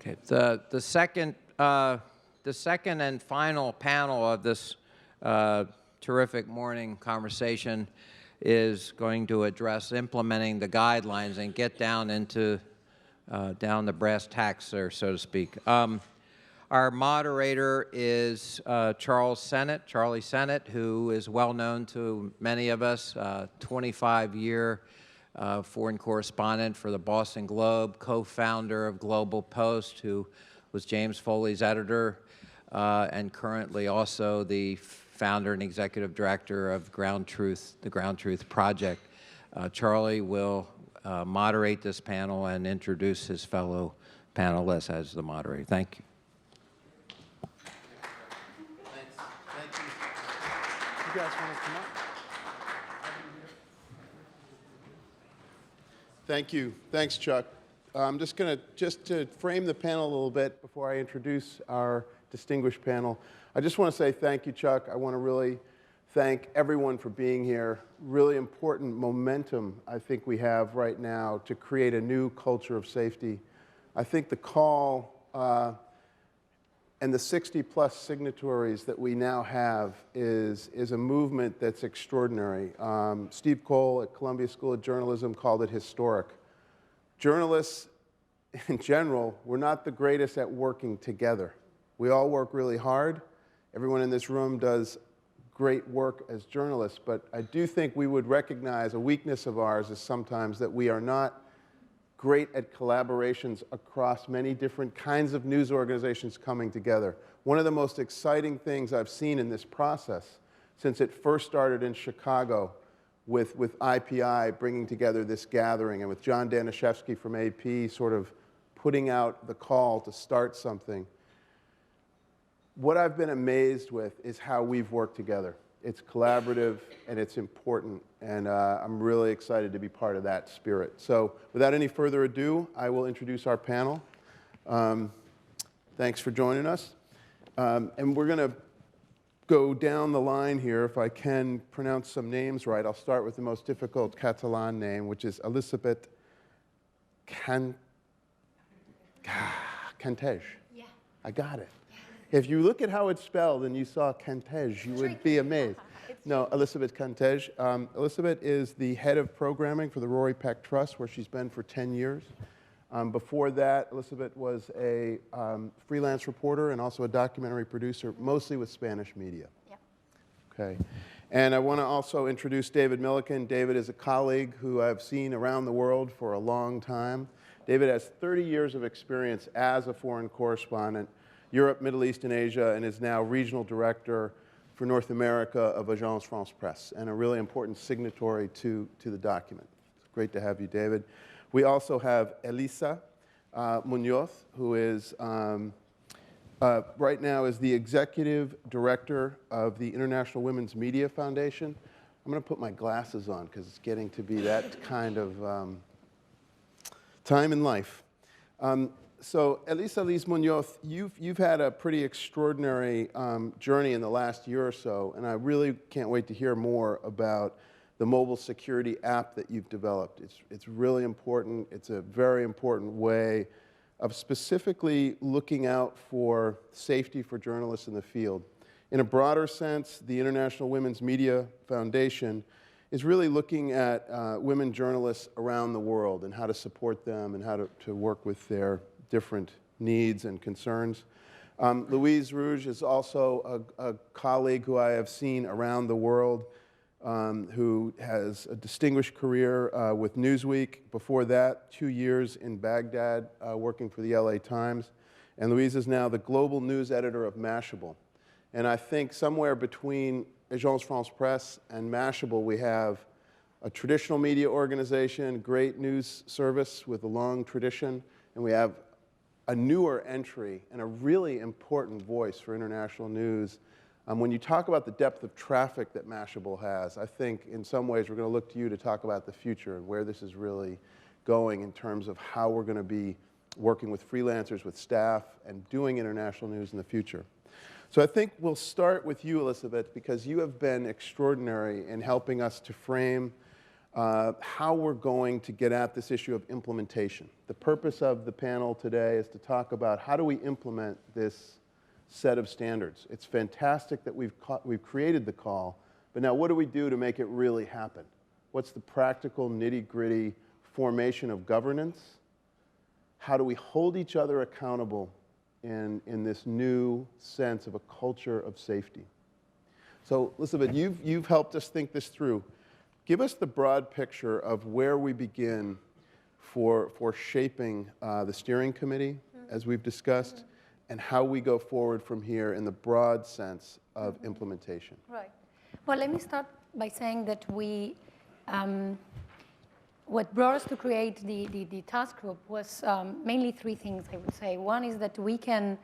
Okay. The second and final panel of this terrific morning conversation is going to address implementing the guidelines and get down into down the brass tacks there, so to speak. Our moderator is Charlie Sennott, who is well known to many of us, 25-year foreign correspondent for the Boston Globe, co-founder of Global Post, who was James Foley's editor, and currently also the founder and executive director of GroundTruth, the GroundTruth Project. Charlie will moderate this panel and introduce his fellow panelists as the moderator. Thank you. Thanks. Thank you. You guys want to come up? Thank you. Thanks, Chuck. I'm just going to frame the panel a little bit before I introduce our distinguished panel. I just want to say thank you, Chuck. I want to really thank everyone for being here. Really important momentum I think we have right now to create a new culture of safety. I think the call and the 60-plus signatories that we now have is a movement that's extraordinary. Steve Cole at Columbia School of Journalism called it historic. Journalists, in general, we're not the greatest at working together. We all work really hard. Everyone in this room does great work as journalists, but I do think we would recognize a weakness of ours is sometimes that we are not great at collaborations across many different kinds of news organizations coming together. One of the most exciting things I've seen in this process since it first started in Chicago with IPI bringing together this gathering and with John Danishevsky from AP sort of putting out the call to start something. What I've been amazed with is how we've worked together. It's collaborative and it's important, and I'm really excited to be part of that spirit. So without any further ado, I will introduce our panel. Thanks for joining us. And we're going to go down the line here. If I can pronounce some names right, I'll start with the most difficult Catalan name, which is Elisabet Cantenys. Yeah. I got it. If you look at how it's spelled and you saw Cantenys, you would be amazed. No, Elisabet Cantenys. Elisabet is the head of programming for the Rory Peck Trust, where she's been for 10 years. Before that, Elisabet was a freelance reporter and also a documentary producer, mostly with Spanish media. Yep. Okay. And I want to also introduce David Millikin. David is a colleague who I've seen around the world for a long time. David has 30 years of experience as a foreign correspondent, Europe, Middle East, and Asia, and is now regional director for North America of Agence France Presse, and a really important signatory to the document. It's great to have you, David. We also have Elisa Munoz, who is right now is the executive director of the International Women's Media Foundation. I'm going to put my glasses on because it's getting to be that kind of time in life. So, Elisa Munoz, you've had a pretty extraordinary journey in the last year or so, and I really can't wait to hear more about the mobile security app that you've developed. It's really important. It's a very important way of specifically looking out for safety for journalists in the field. In a broader sense, the International Women's Media Foundation is really looking at women journalists around the world and how to support them and how to work with their different needs and concerns. Louise Roug is also a colleague who I have seen around the world, who has a distinguished career with Newsweek. Before that, 2 years in Baghdad working for the LA Times. And Louise is now the global news editor of Mashable. And I think somewhere between Agence France Presse and Mashable, we have a traditional media organization, great news service with a long tradition, and we have a newer entry and a really important voice for international news. When you talk about the depth of traffic that Mashable has, I think in some ways we're going to look to you to talk about the future and where this is really going in terms of how we're going to be working with freelancers, with staff, and doing international news in the future. So I think we'll start with you, Elisabet, because you have been extraordinary in helping us to frame how we're going to get at this issue of implementation. The purpose of the panel today is to talk about how do we implement this set of standards. It's fantastic that we've created the call, but now what do we do to make it really happen? What's the practical, nitty-gritty formation of governance? How do we hold each other accountable in this new sense of a culture of safety? So, Elisabet, you've helped us think this through. Give us the broad picture of where we begin for shaping the steering committee, as we've discussed, and how we go forward from here in the broad sense of implementation. Right. Well, let me start by saying that what brought us to create the task group was mainly three things, I would say. One is that we can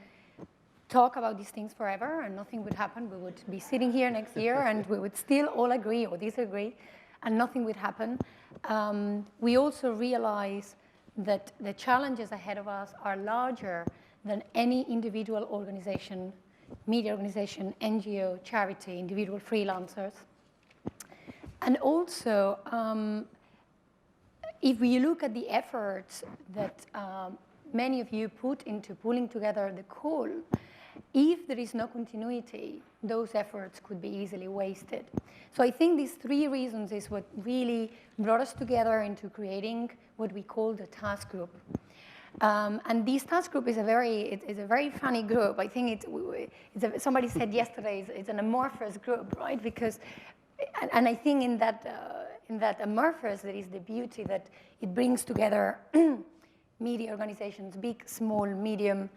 talk about these things forever and nothing would happen. We would be sitting here next year and we would still all agree or disagree and nothing would happen. We also realize that the challenges ahead of us are larger than any individual organization, media organization, NGO, charity, individual freelancers. And also, if we look at the efforts that many of you put into pulling together the call, if there is no continuity, those efforts could be easily wasted. So I think these three reasons is what really brought us together into creating what we call the task group. And this task group is a very funny group. I think somebody said yesterday it's an amorphous group, right? Because, and I think in that amorphous there is the beauty that it brings together media organizations, big, small, medium,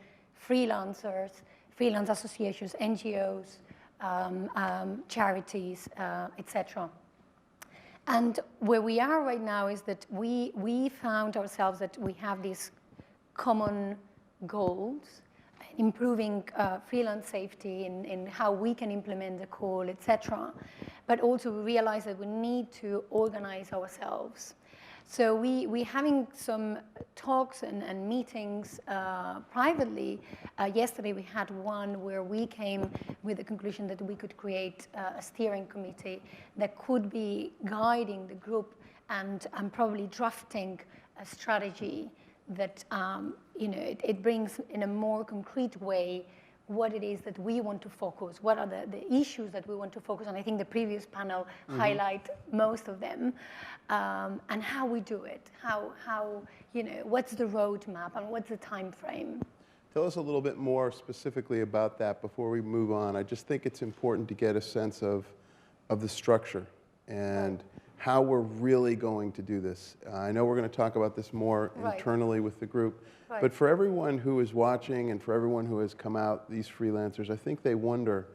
freelancers, freelance associations, NGOs, charities, etc. And where we are right now is that we found ourselves that we have these common goals, improving freelance safety in how we can implement the call, etc. But also we realize that we need to organize ourselves. So we're having some talks and meetings privately. Yesterday we had one where we came with the conclusion that we could create a steering committee that could be guiding the group and probably drafting a strategy that it brings in a more concrete way what it is that we want to focus, what are the issues that we want to focus on. I think the previous panel highlight most of them, and how we do it, what's the roadmap and what's the time frame. Tell us a little bit more specifically about that before we move on. I just think it's important to get a sense of the structure and how we're really going to do this. I know we're going to talk about this more internally with the group, but for everyone who is watching and for everyone who has come out, these freelancers, I think they wonder,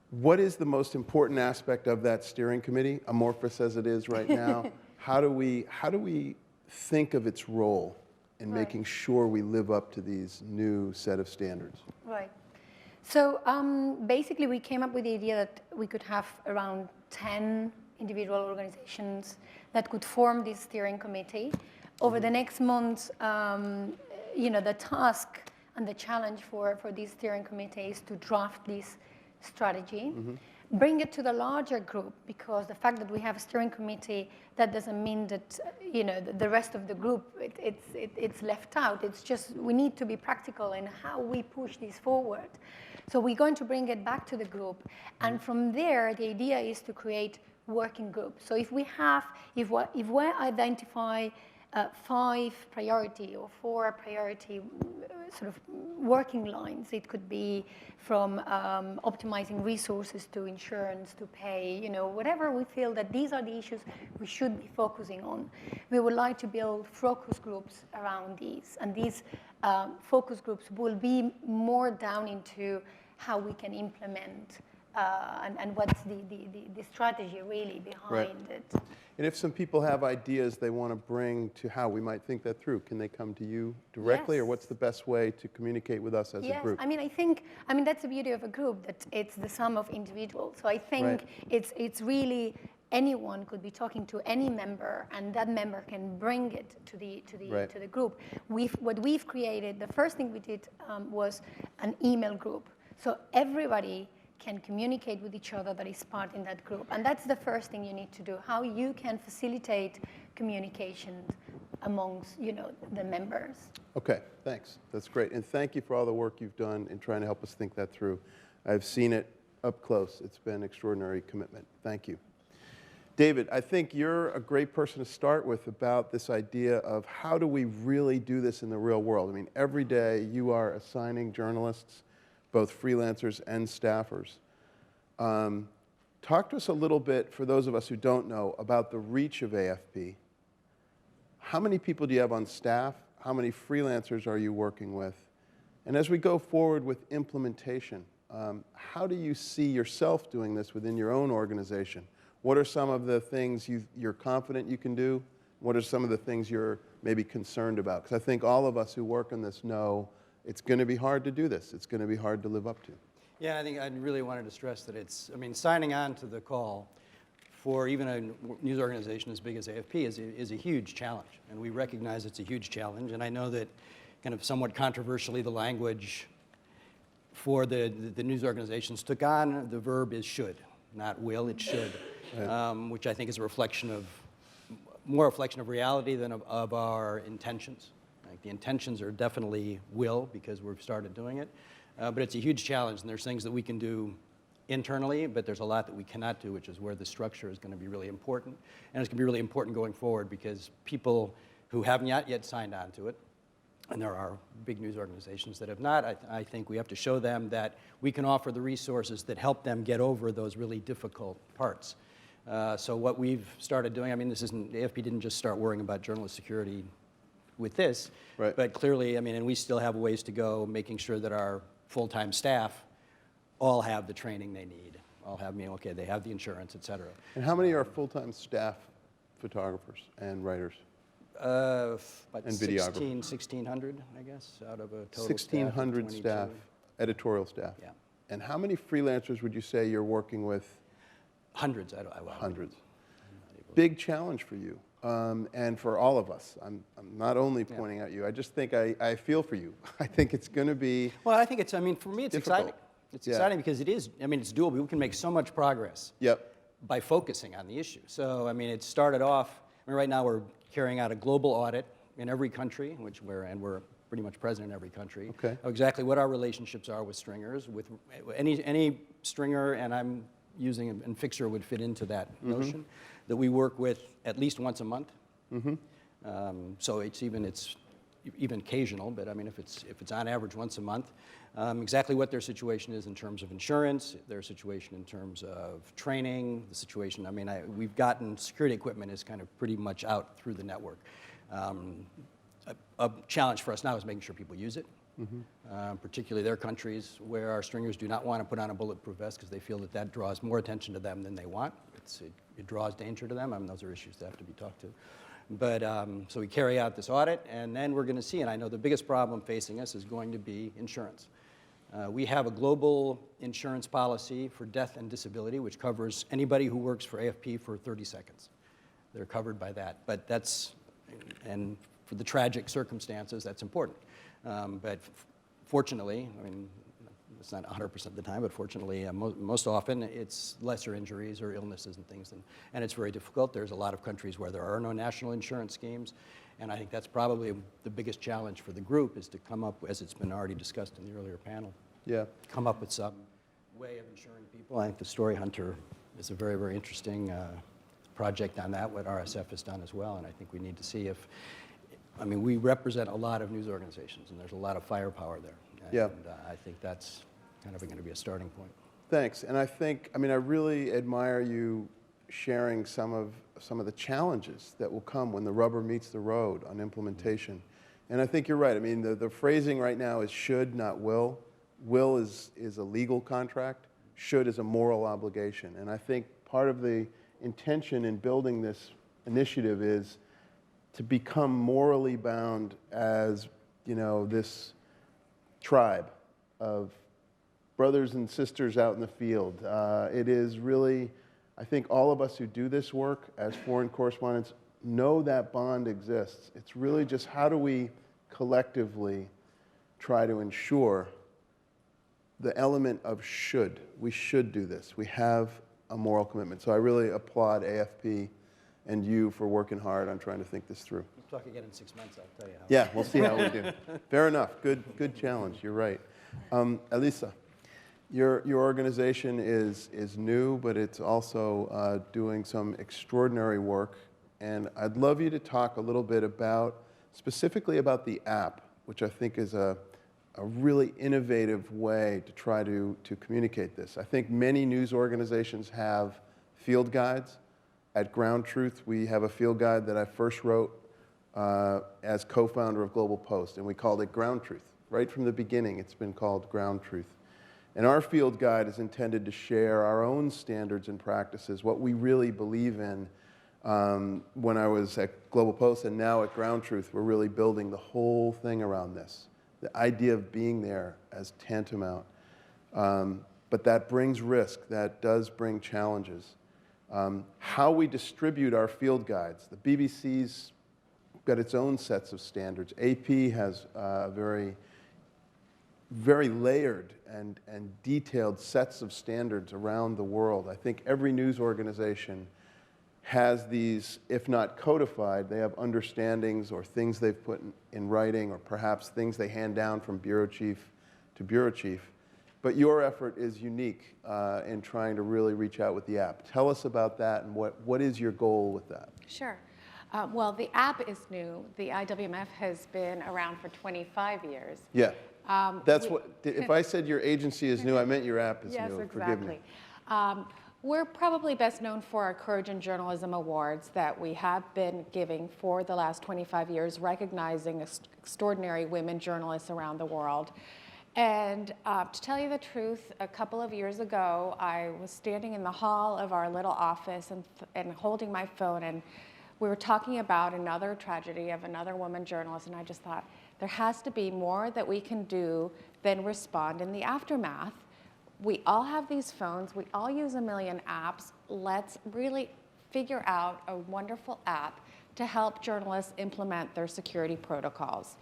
what is the most important aspect of that steering committee, amorphous as it is right now? How do we think of its role in making sure we live up to these new set of standards? Right. So basically we came up with the idea that we could have around 10 individual organizations that could form this steering committee. Over the next months, the task and the challenge for this steering committee is to draft this strategy, bring it to the larger group, because the fact that we have a steering committee, that doesn't mean that the rest of the group it's left out. It's just we need to be practical in how we push this forward. So we're going to bring it back to the group, and from there the idea is to create working groups. So if we identify 5 priority or 4 priority sort of working lines, it could be from optimizing resources to insurance to pay, whatever we feel that these are the issues we should be focusing on. We would like to build focus groups around these, and these focus groups will be more down into how we can implement and what's the strategy really behind it. And if some people have ideas they want to bring to how we might think that through, can they come to you directly, or what's the best way to communicate with us as a group? I mean that's the beauty of a group, that it's the sum of individuals. So I think it's really anyone could be talking to any member, and that member can bring it to the group. What we've created, the first thing we did was an email group. So everybody can communicate with each other that is part in that group. And that's the first thing you need to do, how you can facilitate communication amongst, the members. Okay, thanks. That's great. And thank you for all the work you've done in trying to help us think that through. I've seen it up close. It's been extraordinary commitment. Thank you. David, I think you're a great person to start with about this idea of how do we really do this in the real world. I mean, every day you are assigning journalists, both freelancers and staffers. Talk to us a little bit, for those of us who don't know, about the reach of AFP. How many people do you have on staff? How many freelancers are you working with? And as we go forward with implementation, how do you see yourself doing this within your own organization? What are some of the things you're confident you can do? What are some of the things you're maybe concerned about? Because I think all of us who work on this know it's going to be hard to do this. It's going to be hard to live up to. Yeah, I think I really wanted to stress that signing on to the call for even a news organization as big as AFP is a huge challenge. And we recognize it's a huge challenge. And I know that kind of somewhat controversially, the language for the news organizations took on, the verb is should, not will, it should. Which I think is more a reflection of reality than of our intentions. Like the intentions are definitely will, because we've started doing it, but it's a huge challenge, and there's things that we can do internally, but there's a lot that we cannot do, which is where the structure is going to be really important, and it's going to be really important going forward, because people who haven't yet signed on to it, and there are big news organizations that have not, I think we have to show them that we can offer the resources that help them get over those really difficult parts. So what we've started doing, AFP didn't just start worrying about journalist security with this, right. But clearly, and we still have ways to go, making sure that our full-time staff all have the training they need, they have the insurance, et cetera. And how many are full-time staff photographers and writers? About and videographers? 1,600, I guess, out of a total 1,600 staff, editorial staff. Yeah. And how many freelancers would you say you're working with? Hundreds. Hundreds. Big challenge for you, and for all of us. I'm not only pointing at you. I just think I feel for you. I think it's going to be. Well, I think it's. For me, it's difficult. exciting. It's exciting because it is. It's doable. We can make so much progress. Yep. By focusing on the issue. So, it started off. Right now we're carrying out a global audit in every country, we're pretty much present in every country. Okay. Of exactly what our relationships are with stringers, with any stringer, and I'm using, and Fixer would fit into that notion, that we work with at least once a month. So it's even occasional, but if it's on average once a month, exactly what their situation is in terms of insurance, their situation in terms of training, the situation. We've gotten security equipment is kind of pretty much out through the network. A challenge for us now is making sure people use it. Particularly there are countries where our stringers do not want to put on a bulletproof vest because they feel that draws more attention to them than they want. It draws danger to them. Those are issues that have to be talked to. But so we carry out this audit, and then we're going to see, and I know the biggest problem facing us is going to be insurance. We have a global insurance policy for death and disability, which covers anybody who works for AFP for 30 seconds. They're covered by that. But and for the tragic circumstances, that's important. But fortunately, it's not 100% of the time, but fortunately, most often, it's lesser injuries or illnesses and things. And it's very difficult. There's a lot of countries where there are no national insurance schemes. And I think that's probably the biggest challenge for the group, is to come up, as it's been already discussed in the earlier panel, come up with some way of insuring people. I think the Story Hunter is a very, very interesting project on that, what RSF has done as well. And I think we need to see if, we represent a lot of news organizations, and there's a lot of firepower there. And I think that's kind of going to be a starting point. Thanks. And I think, I really admire you sharing some of the challenges that will come when the rubber meets the road on implementation. And I think you're right. The phrasing right now is should, not will. Will is a legal contract. Should is a moral obligation. And I think part of the intention in building this initiative is to become morally bound as, this tribe of brothers and sisters out in the field. It is really, I think all of us who do this work as foreign correspondents know that bond exists. It's really just how do we collectively try to ensure the element of should. We should do this. We have a moral commitment. So I really applaud AFP and you for working hard on trying to think this through. We'll talk again in 6 months, I'll tell you how. Yeah, we'll see how we do. Fair enough. Good challenge. You're right. Elisa, your organization is new, but it's also doing some extraordinary work. And I'd love you to talk a little bit specifically about the app, which I think is a really innovative way to try to communicate this. I think many news organizations have field guides. At GroundTruth, we have a field guide that I first wrote as co-founder of Global Post, and we called it GroundTruth. Right from the beginning, it's been called GroundTruth. And our field guide is intended to share our own standards and practices, what we really believe in. When I was at Global Post and now at GroundTruth, we're really building the whole thing around this. The idea of being there as tantamount. But that brings risk, that does bring challenges. How we distribute our field guides. The BBC's got its own sets of standards. AP has very layered and detailed sets of standards around the world. I think every news organization has these, if not codified, they have understandings or things they've put in writing, or perhaps things they hand down from bureau chief to bureau chief. But your effort is unique in trying to really reach out with the app. Tell us about that, and what is your goal with that? Sure. Well, the app is new. The IWMF has been around for 25 years. Yeah. If I said your agency is new, I meant your app is yes, new. Exactly. Forgive me. We're probably best known for our Courage in Journalism Awards that we have been giving for the last 25 years, recognizing extraordinary women journalists around the world. And to tell you the truth, a couple of years ago, I was standing in the hall of our little office and holding my phone, and we were talking about another tragedy of another woman journalist, and I just thought, there has to be more that we can do than respond in the aftermath. We all have these phones. We all use a million apps. Let's really figure out a wonderful app to help journalists implement their security protocols.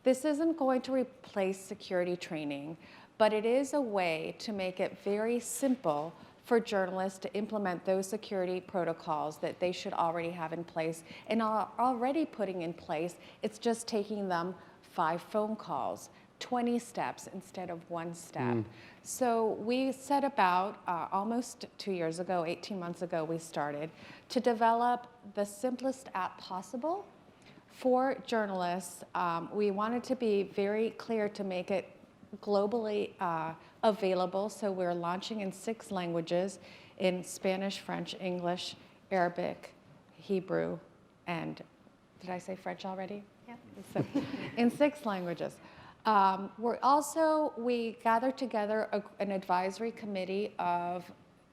This isn't going to replace security training, but it is a way to make it very simple for journalists to implement those security protocols that they should already have in place and are already putting in place. It's just taking them 5 phone calls, 20 steps instead of 1 step. So we set about, almost 2 years ago, 18 months ago, we started to develop the simplest app possible for journalists. We wanted to be very clear to make it globally available, so we're launching in 6 languages, in Spanish, French, English, Arabic, Hebrew, and did I say French already? Yeah. So, in 6 languages. We gathered together an advisory committee of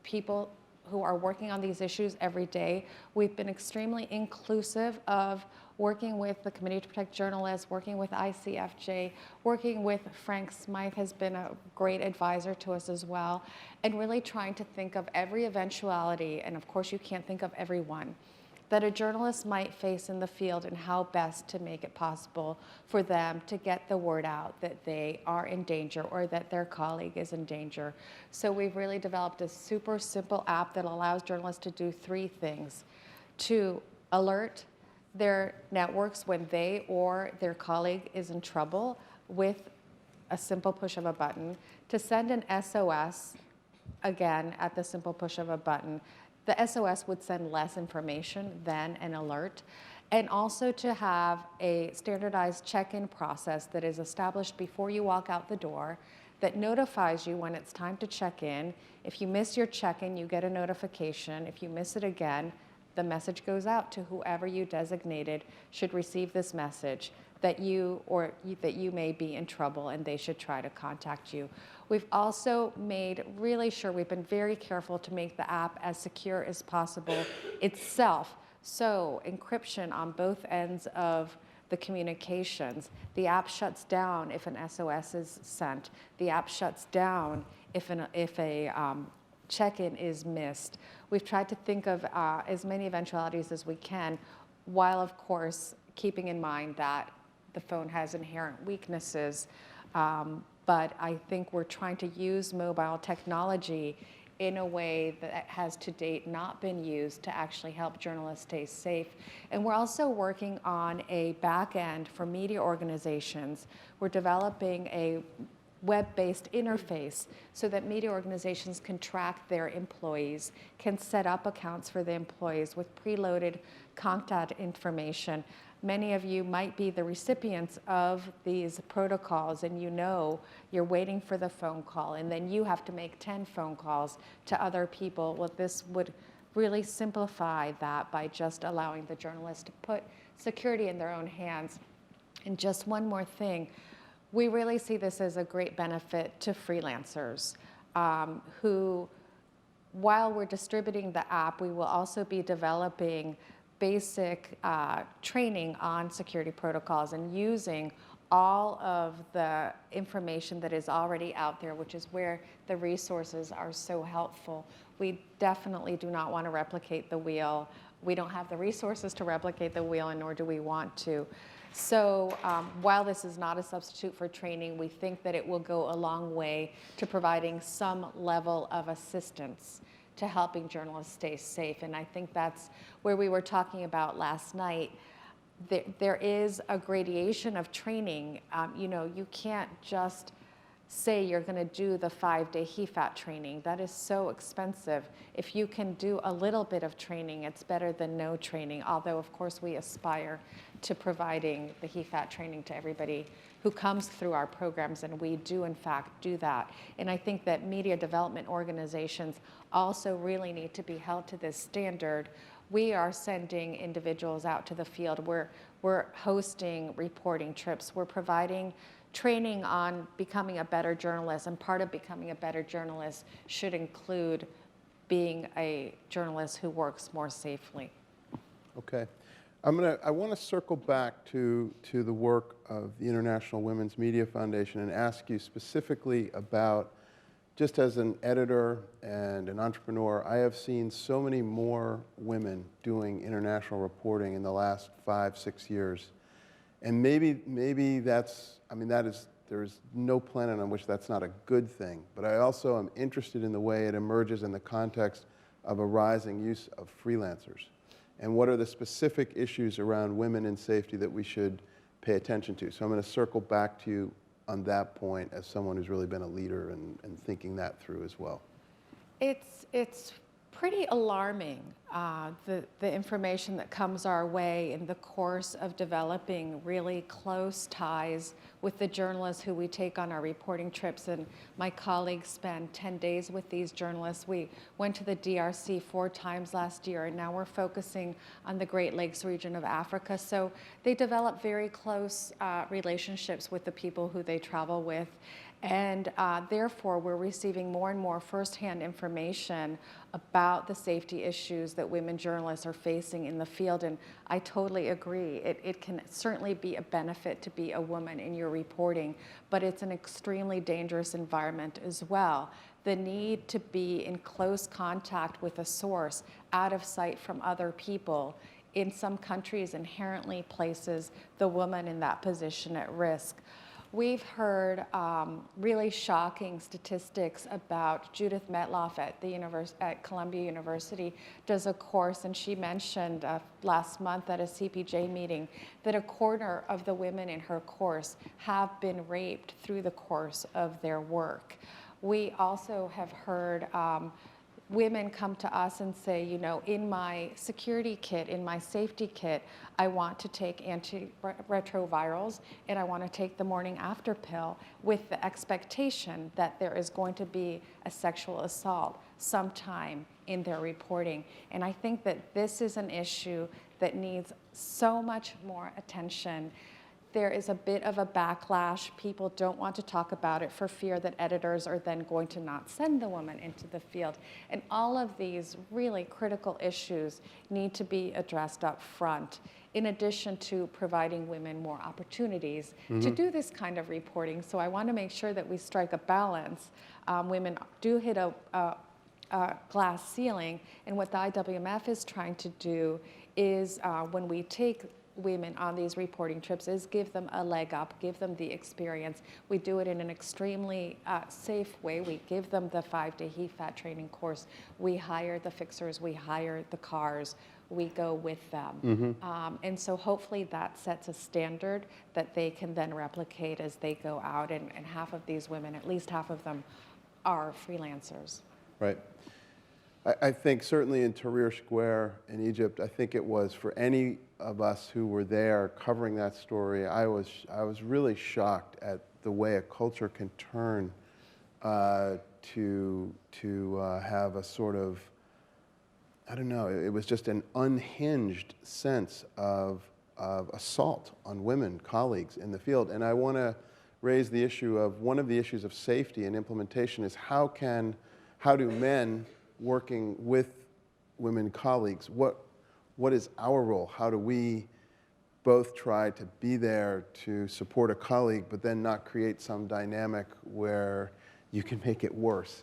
people who are working on these issues every day. We've been extremely inclusive of working with the Committee to Protect Journalists, working with ICFJ, working with Frank Smythe has been a great advisor to us as well, and really trying to think of every eventuality, and of course you can't think of every one, that a journalist might face in the field and how best to make it possible for them to get the word out that they are in danger or that their colleague is in danger. So we've really developed a super simple app that allows journalists to do 3 things: to alert their networks when they or their colleague is in trouble with a simple push of a button, to send an SOS, again, at the simple push of a button. The SOS would send less information than an alert, and also to have a standardized check-in process that is established before you walk out the door that notifies you when it's time to check in. If you miss your check-in, you get a notification. If you miss it again, the message goes out to whoever you designated should receive this message that you may be in trouble and they should try to contact you. We've also made really sure, we've been very careful to make the app as secure as possible itself. So encryption on both ends of the communications. The app shuts down if an SOS is sent. The app shuts down if a check-in is missed. We've tried to think of as many eventualities as we can, while of course keeping in mind that the phone has inherent weaknesses, but I think we're trying to use mobile technology in a way that has to date not been used to actually help journalists stay safe. And we're also working on a back end for media organizations. We're developing a web-based interface so that media organizations can track their employees, can set up accounts for the employees with preloaded contact information. Many of you might be the recipients of these protocols, and you know you're waiting for the phone call, and then you have to make 10 phone calls to other people. Well, this would really simplify that by just allowing the journalists to put security in their own hands. And just one more thing, we really see this as a great benefit to freelancers who, while we're distributing the app, we will also be developing basic training on security protocols and using all of the information that is already out there, which is where the resources are so helpful. We definitely do not want to replicate the wheel. We don't have the resources to replicate the wheel, and nor do we want to. So while this is not a substitute for training, we think that it will go a long way to providing some level of assistance to helping journalists stay safe. And I think that's where we were talking about last night. There is a gradation of training. You know, you can't just say you're going to do the 5-day HEFAT training. That is so expensive. If you can do a little bit of training, it's better than no training, although of course we aspire to providing the HEFAT training to everybody who comes through our programs, and we do in fact do that. And I think that media development organizations also really need to be held to this standard. We are sending individuals out to the field. We're hosting reporting trips. We're providing training on becoming a better journalist, and part of becoming a better journalist should include being a journalist who works more safely. Okay. I want to circle back to the work of the International Women's Media Foundation and ask you specifically about, just as an editor and an entrepreneur, I have seen so many more women doing international reporting in the last 5-6 years. And maybe that's, I mean, there's no planet on which that's not a good thing. But I also am interested in the way it emerges in the context of a rising use of freelancers. And what are the specific issues around women and safety that we should pay attention to? So I'm going to circle back to you on that point as someone who's really been a leader and thinking that through as well. It's pretty alarming, the information that comes our way in the course of developing really close ties with the journalists who we take on our reporting trips. And my colleagues spend 10 days with these journalists. We went to the DRC 4 times last year, and now we're focusing on the Great Lakes region of Africa. So they develop very close relationships with the people who they travel with. And therefore, we're receiving more and more firsthand information about the safety issues that women journalists are facing in the field. And I totally agree. It can certainly be a benefit to be a woman in your reporting, but it's an extremely dangerous environment as well. The need to be in close contact with a source, out of sight from other people, in some countries inherently places the woman in that position at risk. We've heard really shocking statistics about Judith Metloff at Columbia University does a course, and she mentioned last month at a CPJ meeting that a quarter of the women in her course have been raped through the course of their work. We also have heard women come to us and say, you know, in my security kit, in my safety kit, I want to take antiretrovirals and I want to take the morning after pill with the expectation that there is going to be a sexual assault sometime in their reporting. And I think that this is an issue that needs so much more attention. There is a bit of a backlash. People don't want to talk about it for fear that editors are then going to not send the woman into the field. And all of these really critical issues need to be addressed up front, in addition to providing women more opportunities to do this kind of reporting. So I want to make sure that we strike a balance. Women do hit a glass ceiling, and what the IWMF is trying to do is when we take women on these reporting trips is give them a leg up, give them the experience. We do it in an extremely safe way. We give them the 5-day heat fat training course. We hire the fixers, we hire the cars, we go with them. And so hopefully that sets a standard that they can then replicate as they go out, and half of these women, at least half of them, are freelancers. Right. I think certainly in Tahrir Square in Egypt, I think it was for any of us who were there covering that story, I was really shocked at the way a culture can turn to have a sort of, I don't know, it was just an unhinged sense of assault on women colleagues in the field. And I want to raise the issue of, one of the issues of safety and implementation is how do men working with women colleagues, what is our role? How do we both try to be there to support a colleague, but then not create some dynamic where you can make it worse?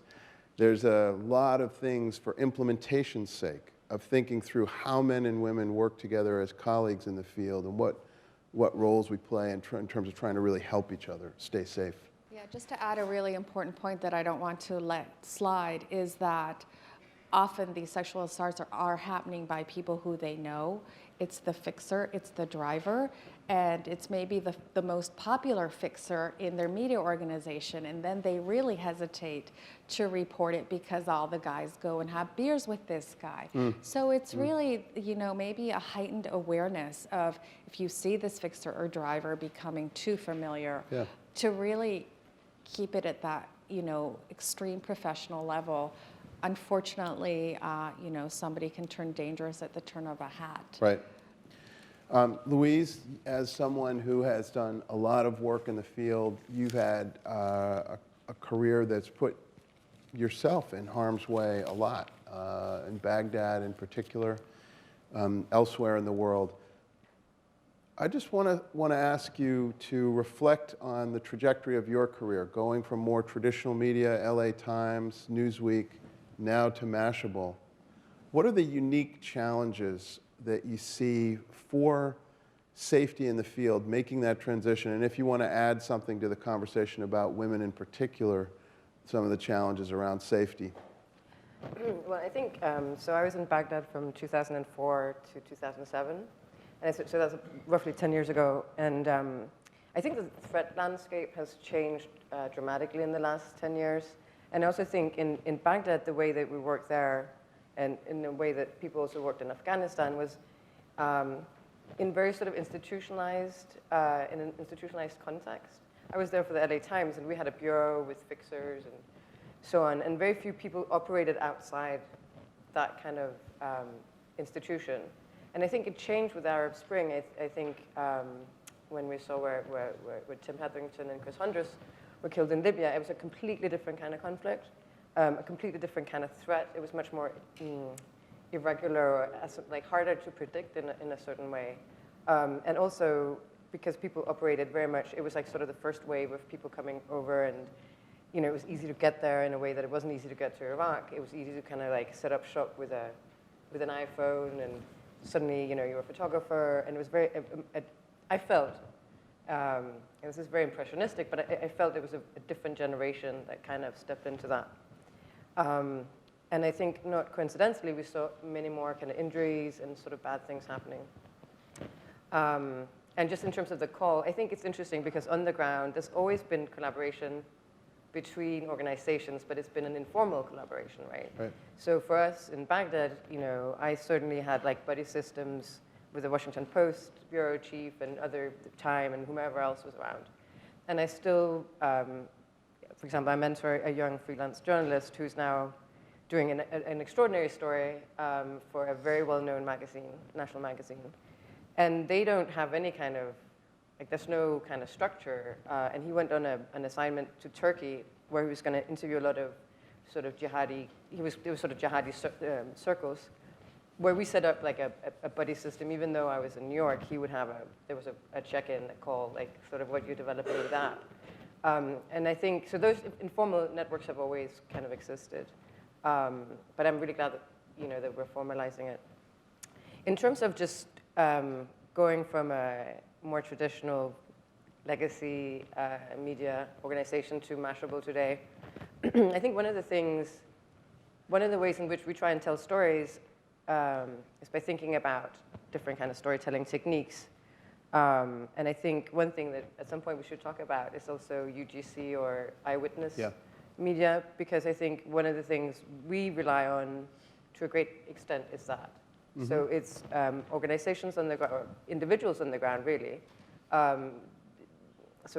There's a lot of things for implementation's sake of thinking through how men and women work together as colleagues in the field and what roles we play in terms of trying to really help each other stay safe. Yeah, just to add a really important point that I don't want to let slide is that often these sexual assaults are happening by people who they know. It's the fixer, it's the driver, and it's maybe the most popular fixer in their media organization, and then they really hesitate to report it because all the guys go and have beers with this guy. So it's really, maybe a heightened awareness of if you see this fixer or driver becoming too familiar, to really keep it at that, extreme professional level. Unfortunately, somebody can turn dangerous at the turn of a hat. Right. Louise, as someone who has done a lot of work in the field, you've had a career that's put yourself in harm's way a lot, in Baghdad in particular, elsewhere in the world. I just want to ask you to reflect on the trajectory of your career, going from more traditional media, LA Times, Newsweek, now to Mashable. What are the unique challenges that you see for safety in the field, making that transition? And if you want to add something to the conversation about women in particular, some of the challenges around safety. Well, I think, so I was in Baghdad from 2004 to 2007. And so that's roughly 10 years ago. And I think the threat landscape has changed dramatically in the last 10 years. And I also think in Baghdad, the way that we worked there, and in the way that people also worked in Afghanistan, was in very sort of institutionalized, in an institutionalized context. I was there for the LA Times, and we had a bureau with fixers and so on, and very few people operated outside that kind of institution. And I think it changed with Arab Spring. I think when we saw where Tim Hetherington and Chris Hundress were killed in Libya, it was a completely different kind of conflict, a completely different kind of threat. It was much more irregular, or like harder to predict in a certain way. And also because people operated very much, it was like sort of the first wave of people coming over, and it was easy to get there in a way that it wasn't easy to get to Iraq. It was easy to kind of like set up shop with an iPhone, and suddenly, you're a photographer, and it was very, I felt, and this is very impressionistic, but I felt it was a different generation that kind of stepped into that. And I think, not coincidentally, we saw many more kind of injuries and sort of bad things happening. And just in terms of the call, I think it's interesting because on the ground, there's always been collaboration between organizations, but it's been an informal collaboration, right? So for us in Baghdad, I certainly had like buddy systems with the Washington Post bureau chief and other Time and whomever else was around. And I still, for example, I mentor a young freelance journalist who's now doing an extraordinary story for a very well-known magazine, national magazine. And they don't have any kind of, there's no kind of structure. And he went on an assignment to Turkey where he was going to interview a lot of sort of jihadi, there was sort of jihadi circles, where we set up like a buddy system. Even though I was in New York, he would have there was a check-in, a call, like sort of what you're developing with that. And I think, so those informal networks have always kind of existed. But I'm really glad that, that we're formalizing it. In terms of just going from a more traditional legacy media organization to Mashable today, I think one of the ways in which we try and tell stories is by thinking about different kind of storytelling techniques. And I think one thing that at some point we should talk about is also UGC or Eyewitness Media, because I think one of the things we rely on to a great extent is that. So it's organizations on the ground, or individuals on the ground, really. So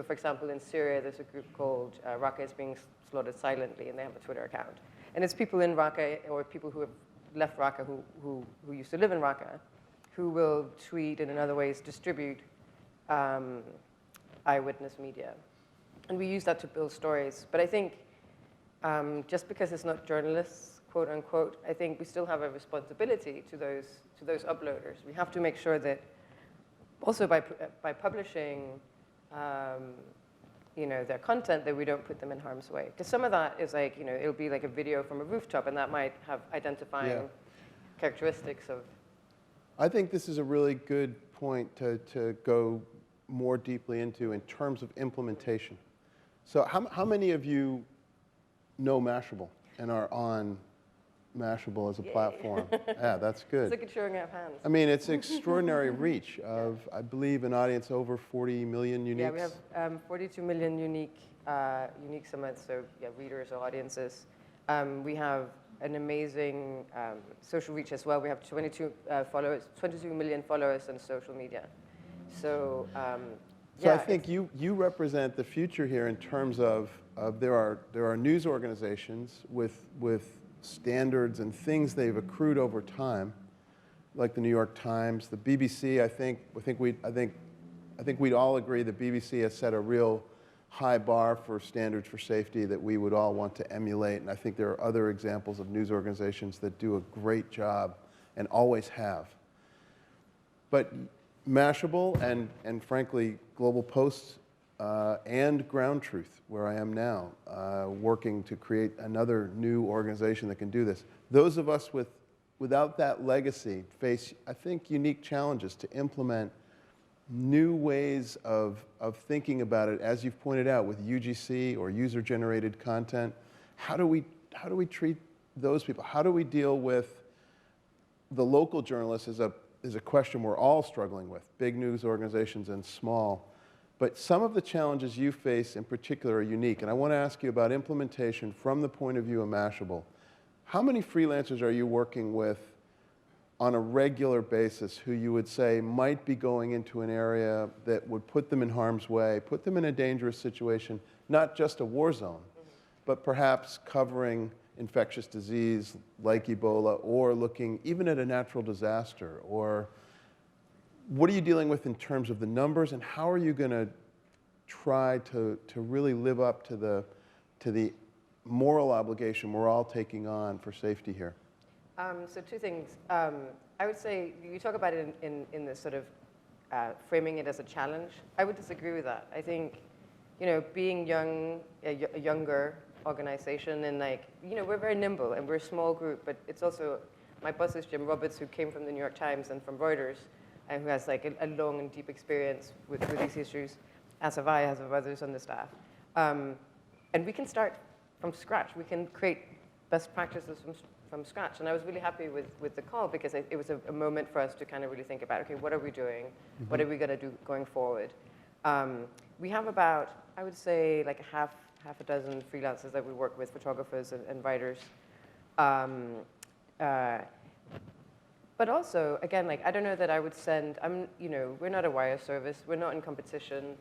for example, in Syria, there's a group called Raqqa is being slaughtered silently, and they have a Twitter account. And it's people in Raqqa, or people who have left Raqqa, who used to live in Raqqa, who will tweet and in other ways distribute Eyewitness Media. And we use that to build stories. But I think just because it's not journalists, quote unquote, I think we still have a responsibility to those uploaders. We have to make sure that also by publishing their content, that we don't put them in harm's way. Because some of that is like, it'll be like a video from a rooftop, and that might have identifying characteristics of. I think this is a really good point to go more deeply into in terms of implementation. So how many of you know Mashable and are on Mashable as a platform? Yeah, that's good. It's like a showing of hands. I mean, it's extraordinary reach of, I believe, an audience over 40 million uniques. Yeah, we have 42 million unique summits, so readers or audiences. We have an amazing social reach as well. We have 22 million followers on social media. So, so I think you represent the future here in terms of there are news organizations with standards and things they've accrued over time, like the New York Times, the BBC. I think we'd all agree the BBC has set a real high bar for standards for safety that we would all want to emulate. And I think there are other examples of news organizations that do a great job and always have. But Mashable and frankly, Global Post and GroundTruth, where I am now, working to create another new organization that can do this. Those of us without that legacy face, I think, unique challenges to implement new ways of thinking about it, as you've pointed out, with UGC or user-generated content. How do we treat those people? How do we deal with the local journalists is a question we're all struggling with, big news organizations and small. But some of the challenges you face in particular are unique. And I want to ask you about implementation from the point of view of Mashable. How many freelancers are you working with on a regular basis who you would say might be going into an area that would put them in harm's way, put them in a dangerous situation, not just a war zone, but perhaps covering infectious disease like Ebola, or looking even at a natural disaster? Or what are you dealing with in terms of the numbers, and how are you going to try to really live up to the moral obligation we're all taking on for safety here? So two things. I would say you talk about it in this sort of framing it as a challenge. I would disagree with that. I think, being a younger organization, and we're very nimble and we're a small group, but it's also, my boss is Jim Roberts, who came from the New York Times and from Reuters, and who has a long and deep experience with these issues, as have I, as have others on the staff. And we can start from scratch. We can create best practices from scratch. And I was really happy with the call, because it was a moment for us to kind of really think about, okay, what are we doing? Mm-hmm. What are we going to do going forward? We have about, I would say, half a dozen freelancers that we work with, photographers and writers. But also, again, I don't know that I would send, we're not a wire service. We're not in competition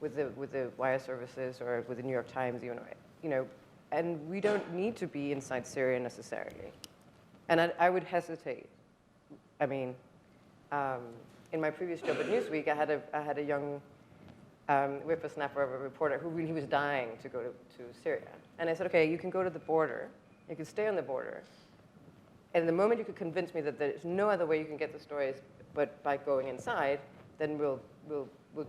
with the wire services or with the New York Times, and we don't need to be inside Syria necessarily. And I would hesitate. I mean, in my previous job at Newsweek, I had a young whippersnapper of a reporter who really was dying to go to Syria. And I said, okay, you can go to the border. You can stay on the border. And the moment you could convince me that there's no other way you can get the stories but by going inside, then we'll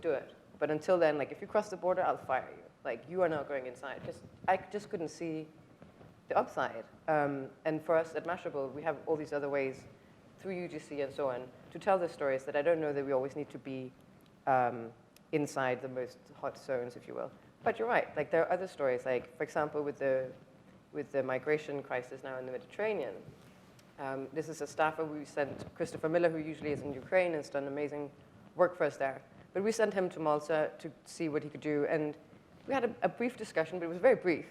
do it. But until then, if you cross the border, I'll fire you. You are not going inside. I just couldn't see the upside. And for us at Mashable, we have all these other ways through UGC and so on, to tell the stories that I don't know that we always need to be inside the most hot zones, if you will. But you're right, like there are other stories, like for example, with the migration crisis now in the Mediterranean. This is a staffer we sent, Christopher Miller, who usually is in Ukraine, has done amazing work for us there. But we sent him to Malta to see what he could do, and we had a brief discussion, but it was very brief.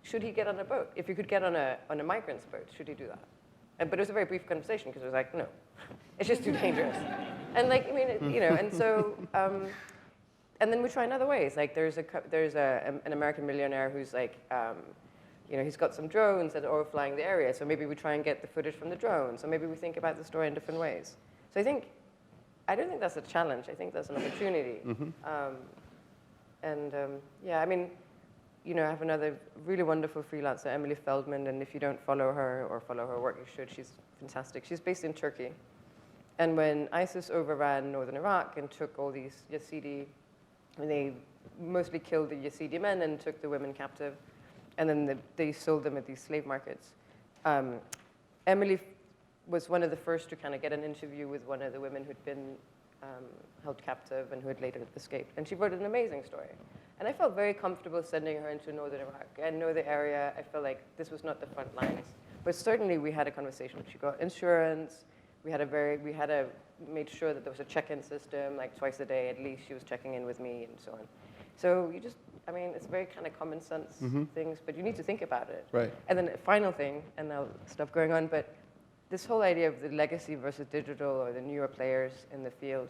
Should he get on a boat? If he could get on a migrant's boat, should he do that? But it was a very brief conversation, because it was like, no, it's just too dangerous. And like, I mean, you know, and so, and then we try in other ways. Like there's an American millionaire who's like, you know, he's got some drones that are overflying the area, so maybe we try and get the footage from the drones, or maybe we think about the story in different ways. So I don't think that's a challenge. I think that's an opportunity. Yeah, I mean, you know, I have another really wonderful freelancer, Emily Feldman, and if you don't follow her or follow her work, you should. She's fantastic. She's based in Turkey. And when ISIS overran northern Iraq and took all these Yazidi, they mostly killed the Yazidi men and took the women captive, and then they sold them at these slave markets. Emily was one of the first to kind of get an interview with one of the women who'd been held captive and who had later escaped. And she wrote an amazing story. And I felt very comfortable sending her into northern Iraq. I know the area. I felt like this was not the front lines. But certainly we had a conversation. She got insurance. We made sure that there was a check-in system, like twice a day at least. She was checking in with me and so on. So you just, I mean, it's very kind of common sense things, but you need to think about it. Right. And then the final thing, and I'll stop going on, but this whole idea of the legacy versus digital or the newer players in the field.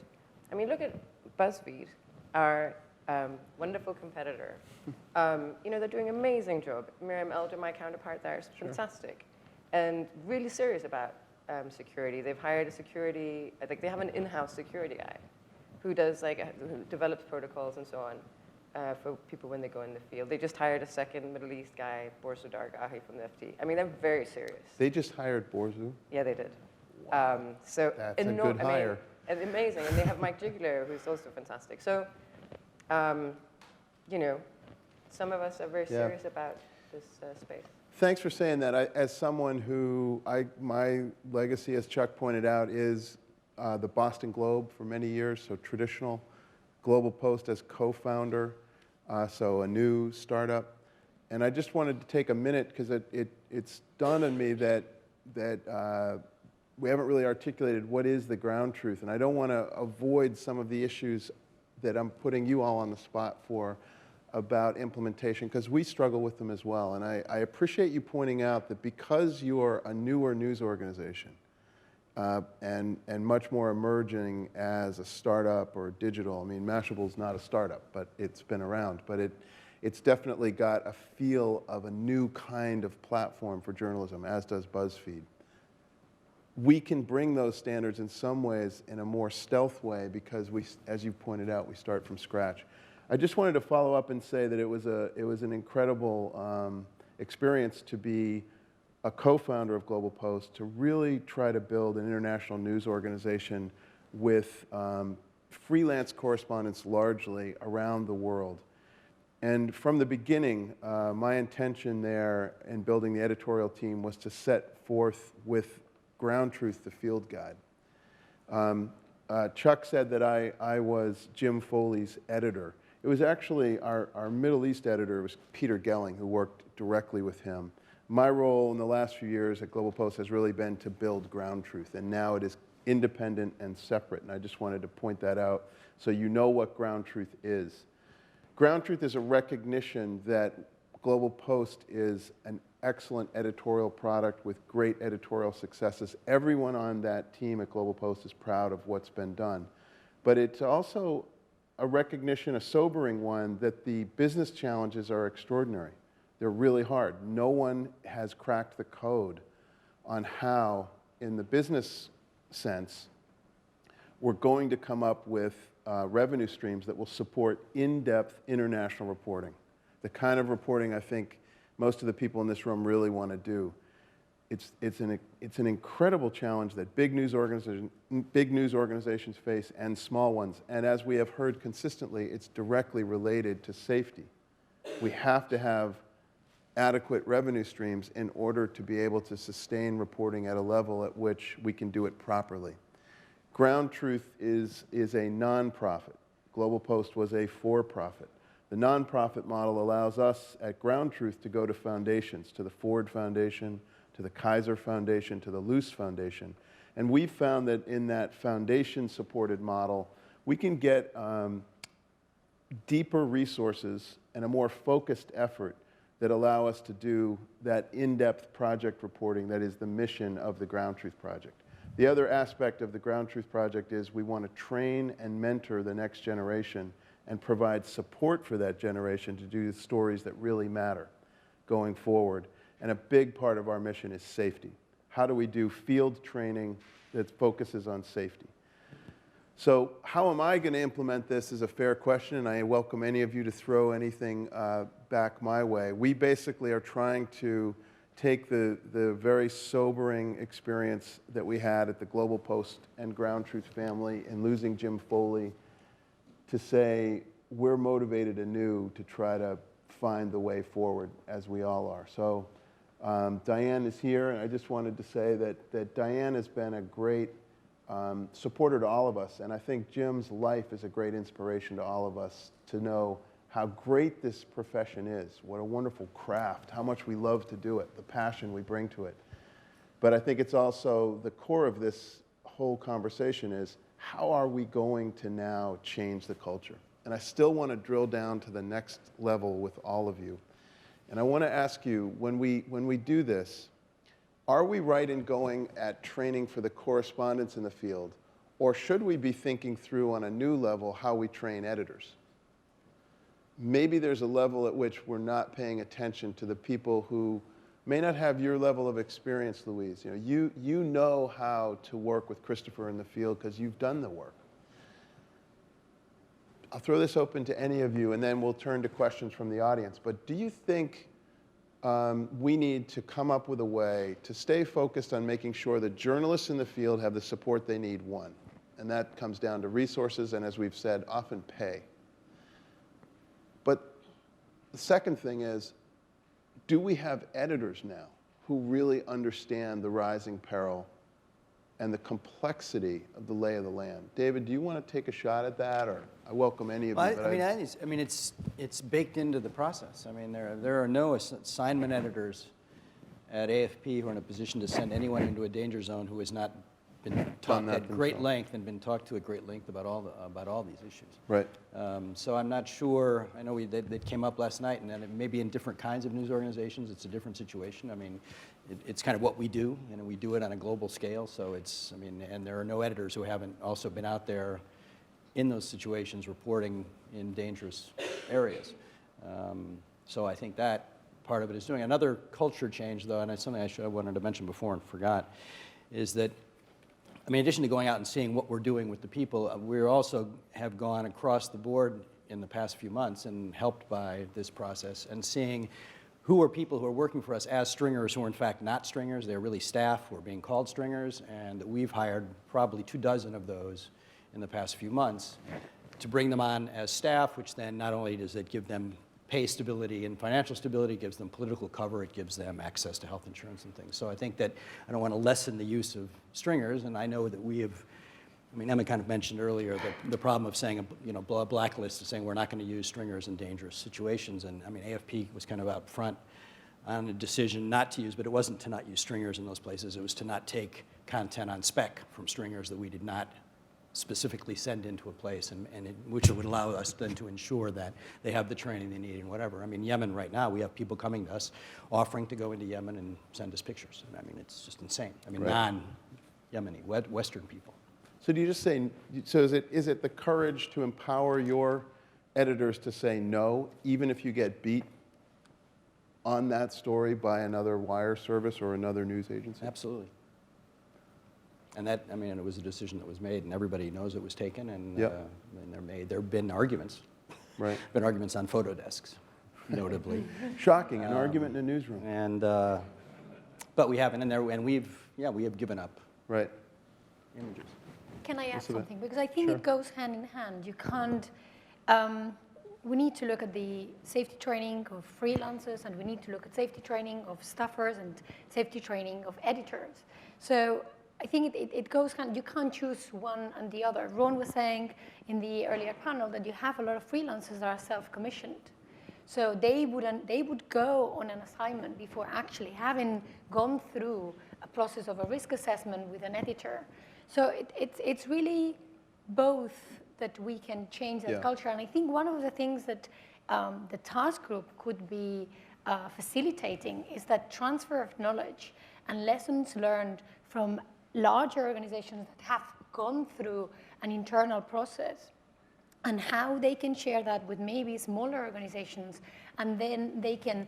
I mean, look at BuzzFeed, our wonderful competitor. You know, they're doing an amazing job. Miriam Elder, my counterpart there, is fantastic. And really serious about security. They've hired a security, I think they have an in-house security guy who does who develops protocols and so on for people when they go in the field. They just hired a second Middle East guy, Borsu Dargahi from the FT. I mean, they're very serious. They just hired Borsu? Yeah, they did. So that's a good hire. I mean, amazing. And they have Mike Giglio, who's also fantastic. So, you know, some of us are very serious about this space. Thanks for saying that. As someone who, my legacy, as Chuck pointed out, is the Boston Globe for many years, so traditional. Global Post as co-founder, so a new startup. And I just wanted to take a minute, because it's dawned on me that we haven't really articulated what is the ground truth. And I don't want to avoid some of the issues that I'm putting you all on the spot for about implementation, because we struggle with them as well. And I appreciate you pointing out that because you are a newer news organization and much more emerging as a startup or digital, I mean, Mashable's not a startup, but it's been around. But it's definitely got a feel of a new kind of platform for journalism, as does BuzzFeed. We can bring those standards in some ways in a more stealth way because we, as you pointed out, we start from scratch. I just wanted to follow up and say that it was an incredible experience to be a co-founder of Global Post, to really try to build an international news organization with freelance correspondents largely around the world. And from the beginning, my intention there in building the editorial team was to set forth with GroundTruth, the field guide. Chuck said that I was Jim Foley's editor. It was actually our Middle East editor was Peter Gelling, who worked directly with him. My role in the last few years at Global Post has really been to build GroundTruth, and now it is independent and separate, and I just wanted to point that out so you know what GroundTruth is. GroundTruth is a recognition that Global Post is an excellent editorial product with great editorial successes. Everyone on that team at Global Post is proud of what's been done. But it's also a recognition, a sobering one, that the business challenges are extraordinary. They're really hard. No one has cracked the code on how, in the business sense, we're going to come up with revenue streams that will support in-depth international reporting. The kind of reporting I think most of the people in this room really want to do. It's an incredible challenge that big news organizations face and small ones. And as we have heard consistently, it's directly related to safety. We have to have adequate revenue streams in order to be able to sustain reporting at a level at which we can do it properly. GroundTruth is a nonprofit. Global Post was a for-profit. The nonprofit model allows us at GroundTruth to go to foundations, to the Ford Foundation, to the Kaiser Foundation, to the Luce Foundation. And we've found that in that foundation-supported model, we can get deeper resources and a more focused effort that allow us to do that in-depth project reporting that is the mission of the GroundTruth project. The other aspect of the GroundTruth project is we want to train and mentor the next generation and provide support for that generation to do the stories that really matter going forward. And a big part of our mission is safety. How do we do field training that focuses on safety? So how am I going to implement this is a fair question, and I welcome any of you to throw anything back my way. We basically are trying to take the very sobering experience that we had at the Global Post and GroundTruth family in losing Jim Foley to say we're motivated anew to try to find the way forward, as we all are. So Diane is here, and I just wanted to say that Diane has been a great supporter to all of us, and I think Jim's life is a great inspiration to all of us to know how great this profession is, what a wonderful craft, how much we love to do it, the passion we bring to it. But I think it's also the core of this whole conversation is how are we going to now change the culture? And I still want to drill down to the next level with all of you. And I want to ask you, when we do this, are we right in going at training for the correspondents in the field, or should we be thinking through on a new level how we train editors? Maybe there's a level at which we're not paying attention to the people who may not have your level of experience, Louise. You know how to work with Christopher in the field because you've done the work. I'll throw this open to any of you, and then we'll turn to questions from the audience. But do you think we need to come up with a way to stay focused on making sure that journalists in the field have the support they need, one? And that comes down to resources and, as we've said, often pay. But the second thing is, do we have editors now who really understand the rising peril and the complexity of the lay of the land? David, do you want to take a shot at that, or I welcome any of you? It's baked into the process. I mean, there are no assignment editors at AFP who are in a position to send anyone into a danger zone who has not been taught at great length and been talked to at great length about all these issues. Right. So I'm not sure. I know that came up last night, and then maybe in different kinds of news organizations, it's a different situation. I mean, it's kind of what we do, and we do it on a global scale. So and there are no editors who haven't also been out there in those situations reporting in dangerous areas. So I think that part of it is doing. Another culture change, though, and it's something I wanted to mention before and forgot, is that, I mean, in addition to going out and seeing what we're doing with the people, we also have gone across the board in the past few months and helped by this process and seeing who are people who are working for us as stringers who are in fact not stringers. They're really staff who are being called stringers, and we've hired probably 24 of those in the past few months to bring them on as staff, which then not only does it give them pay stability and financial stability, it gives them political cover, it gives them access to health insurance and things. So I think that I don't want to lessen the use of stringers, and I know that we have, I mean, Emma kind of mentioned earlier the problem of saying, a blacklist of saying we're not going to use stringers in dangerous situations. And I mean, AFP was kind of out front on a decision not to use, but it wasn't to not use stringers in those places. It was to not take content on spec from stringers that we did not specifically send into a place, which would allow us then to ensure that they have the training they need and whatever. I mean, Yemen right now, we have people coming to us offering to go into Yemen and send us pictures. And I mean, it's just insane. I mean, right. Non-Yemeni, Western people. So do you just say, so is it the courage to empower your editors to say no, even if you get beat on that story by another wire service or another news agency? Absolutely. And that, I mean, it was a decision that was made, and everybody knows it was taken, and, yep. And there have been arguments. Right. Been arguments on photo desks, notably. Shocking, an argument in a newsroom. And, but we haven't, and we have given up. Right. Can I add Elisabet? something? Because I think Sure. it goes hand in hand. You can't, we need to look at the safety training of freelancers, and we need to look at safety training of staffers and safety training of editors. So I think it goes you can't choose one and the other. Ron was saying in the earlier panel that you have a lot of freelancers that are self-commissioned. So they would go on an assignment before actually having gone through a process of a risk assessment with an editor. So it's really both that we can change that culture. And I think one of the things that the task group could be facilitating is that transfer of knowledge and lessons learned from larger organizations that have gone through an internal process, and how they can share that with maybe smaller organizations, and then they can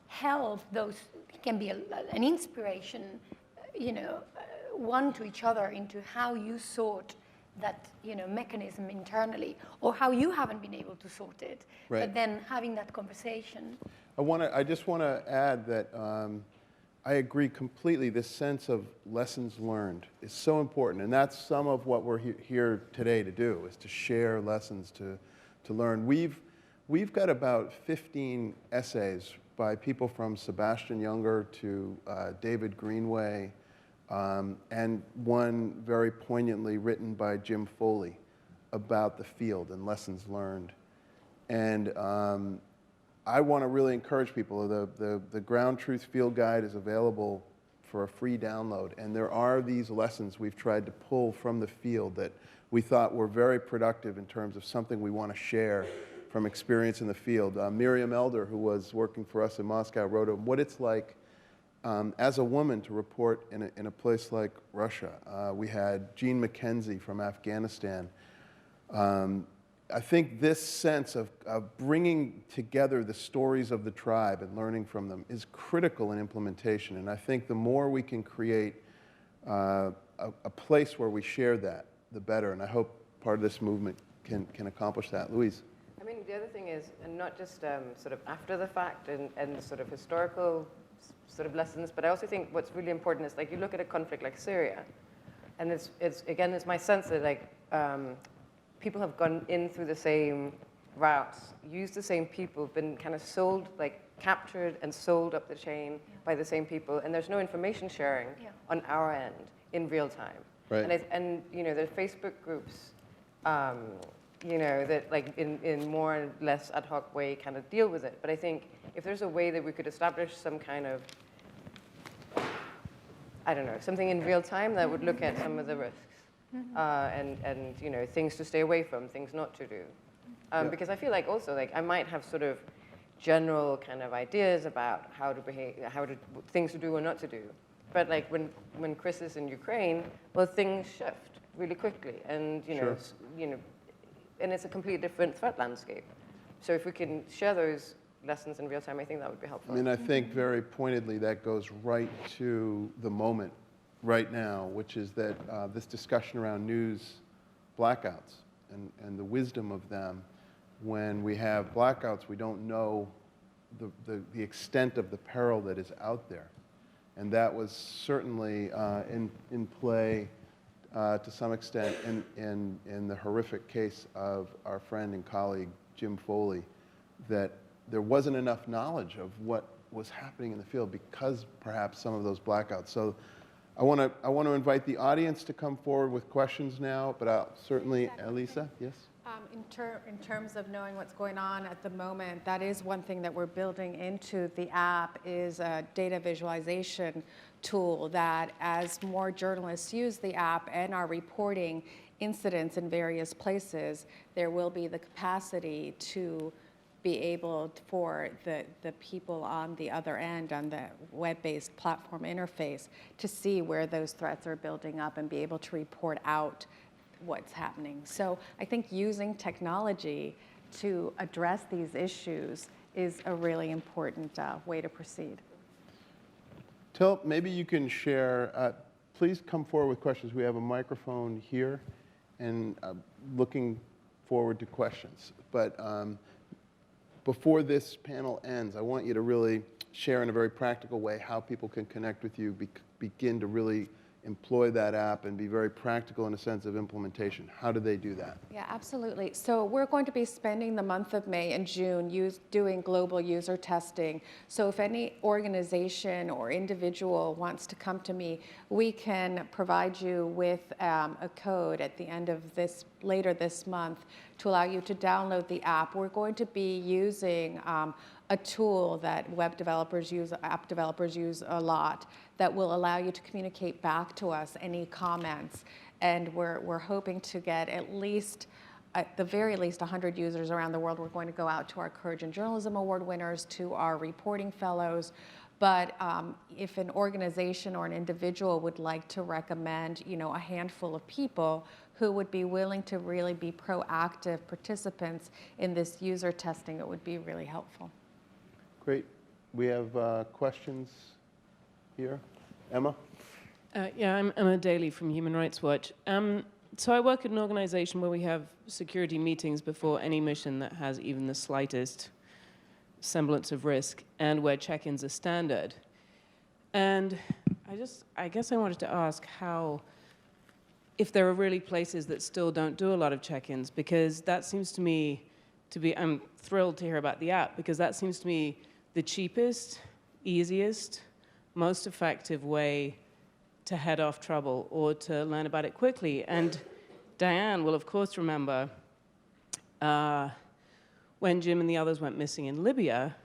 help those, it can be an inspiration, one to each other into how you sort that mechanism internally, or how you haven't been able to sort it. Right. But then having that conversation. I just want to add that I agree completely. This sense of lessons learned is so important, and that's some of what we're here today to do, is to share lessons to learn. We've got about 15 essays by people from Sebastian Junger to David Greenway, and one very poignantly written by Jim Foley about the field and lessons learned. And I want to really encourage people. The GroundTruth Field Guide is available for a free download, and there are these lessons we've tried to pull from the field that we thought were very productive in terms of something we want to share from experience in the field. Miriam Elder, who was working for us in Moscow, wrote what it's like as a woman to report in a place like Russia. We had Jean McKenzie from Afghanistan. I think this sense of bringing together the stories of the tribe and learning from them is critical in implementation. And I think the more we can create a place where we share that, the better. And I hope part of this movement can accomplish that. Louise? I mean, the other thing is, and not just sort of after the fact and sort of historical sort of lessons, but I also think what's really important is, like, you look at a conflict like Syria, and it's my sense that, like, people have gone in through the same routes, used the same people, been kind of sold, like captured and sold up the chain by the same people, and there's no information sharing on our end in real time. Right. And there's Facebook groups, that like in more or less ad hoc way kind of deal with it. But I think if there's a way that we could establish some kind of, I don't know, something in real time that would look at some of the risks. And things to stay away from, things not to do. Because I feel like also, like, I might have sort of general kind of ideas about how to behave, things to do or not to do. But like when Chris is in Ukraine, well, things shift really quickly, and and it's a completely different threat landscape. So if we can share those lessons in real time, I think that would be helpful. I mean, I think very pointedly that goes right to the moment right now, which is that this discussion around news blackouts and the wisdom of them. When we have blackouts, we don't know the extent of the peril that is out there. And that was certainly in play to some extent in the horrific case of our friend and colleague, Jim Foley, that there wasn't enough knowledge of what was happening in the field because perhaps some of those blackouts. So I want to invite the audience to come forward with questions now, but I'll certainly, Elisa, yes? In terms of knowing what's going on at the moment, that is one thing that we're building into the app, is a data visualization tool that, as more journalists use the app and are reporting incidents in various places, there will be the capacity to be able for the people on the other end, on the web-based platform interface, to see where those threats are building up and be able to report out what's happening. So I think using technology to address these issues is a really important way to proceed. Till, maybe you can share, please come forward with questions. We have a microphone here, and looking forward to questions. But before this panel ends, I want you to really share in a very practical way how people can connect with you, begin to really employ that app and be very practical in a sense of implementation? How do they do that? Yeah, absolutely. So we're going to be spending the month of May and June doing global user testing. So if any organization or individual wants to come to me, we can provide you with a code at the end of later this month to allow you to download the app. We're going to be using a tool that web developers use, app developers use a lot, that will allow you to communicate back to us any comments. And we're hoping to get at the very least 100 users around the world. We're going to go out to our Courage in Journalism Award winners, to our reporting fellows. But if an organization or an individual would like to recommend, a handful of people who would be willing to really be proactive participants in this user testing, it would be really helpful. Great. We have questions here. Emma? Yeah, I'm Emma Daly from Human Rights Watch. So I work at an organization where we have security meetings before any mission that has even the slightest semblance of risk, and where check-ins are standard. And I guess I wanted to ask if there are really places that still don't do a lot of check-ins, because that seems to me to be, I'm thrilled to hear about the app, because that seems to me the cheapest, easiest, most effective way to head off trouble or to learn about it quickly. And Diane will, of course, remember when Jim and the others went missing in Libya.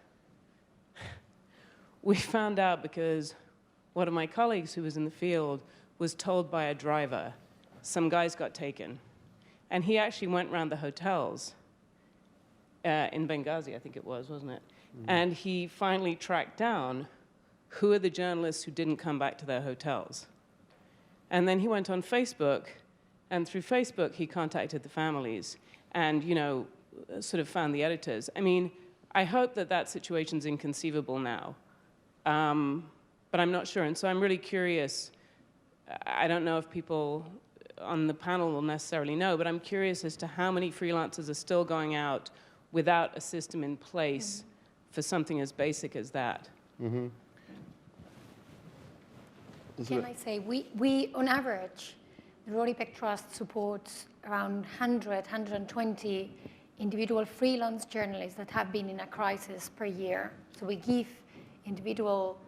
We found out because one of my colleagues who was in the field was told by a driver, some guys got taken. And he actually went around the hotels in Benghazi, I think it was, wasn't it? Mm-hmm. And he finally tracked down who are the journalists who didn't come back to their hotels. And then he went on Facebook, and through Facebook, he contacted the families and, sort of found the editors. I mean, I hope that situation's inconceivable now, but I'm not sure. And so I'm really curious. I don't know if people on the panel will necessarily know, but I'm curious as to how many freelancers are still going out without a system in place for something as basic as that. Mm-hmm. Can I say, we on average, the Rory Peck Trust supports around 120 individual freelance journalists that have been in a crisis per year. So we give individual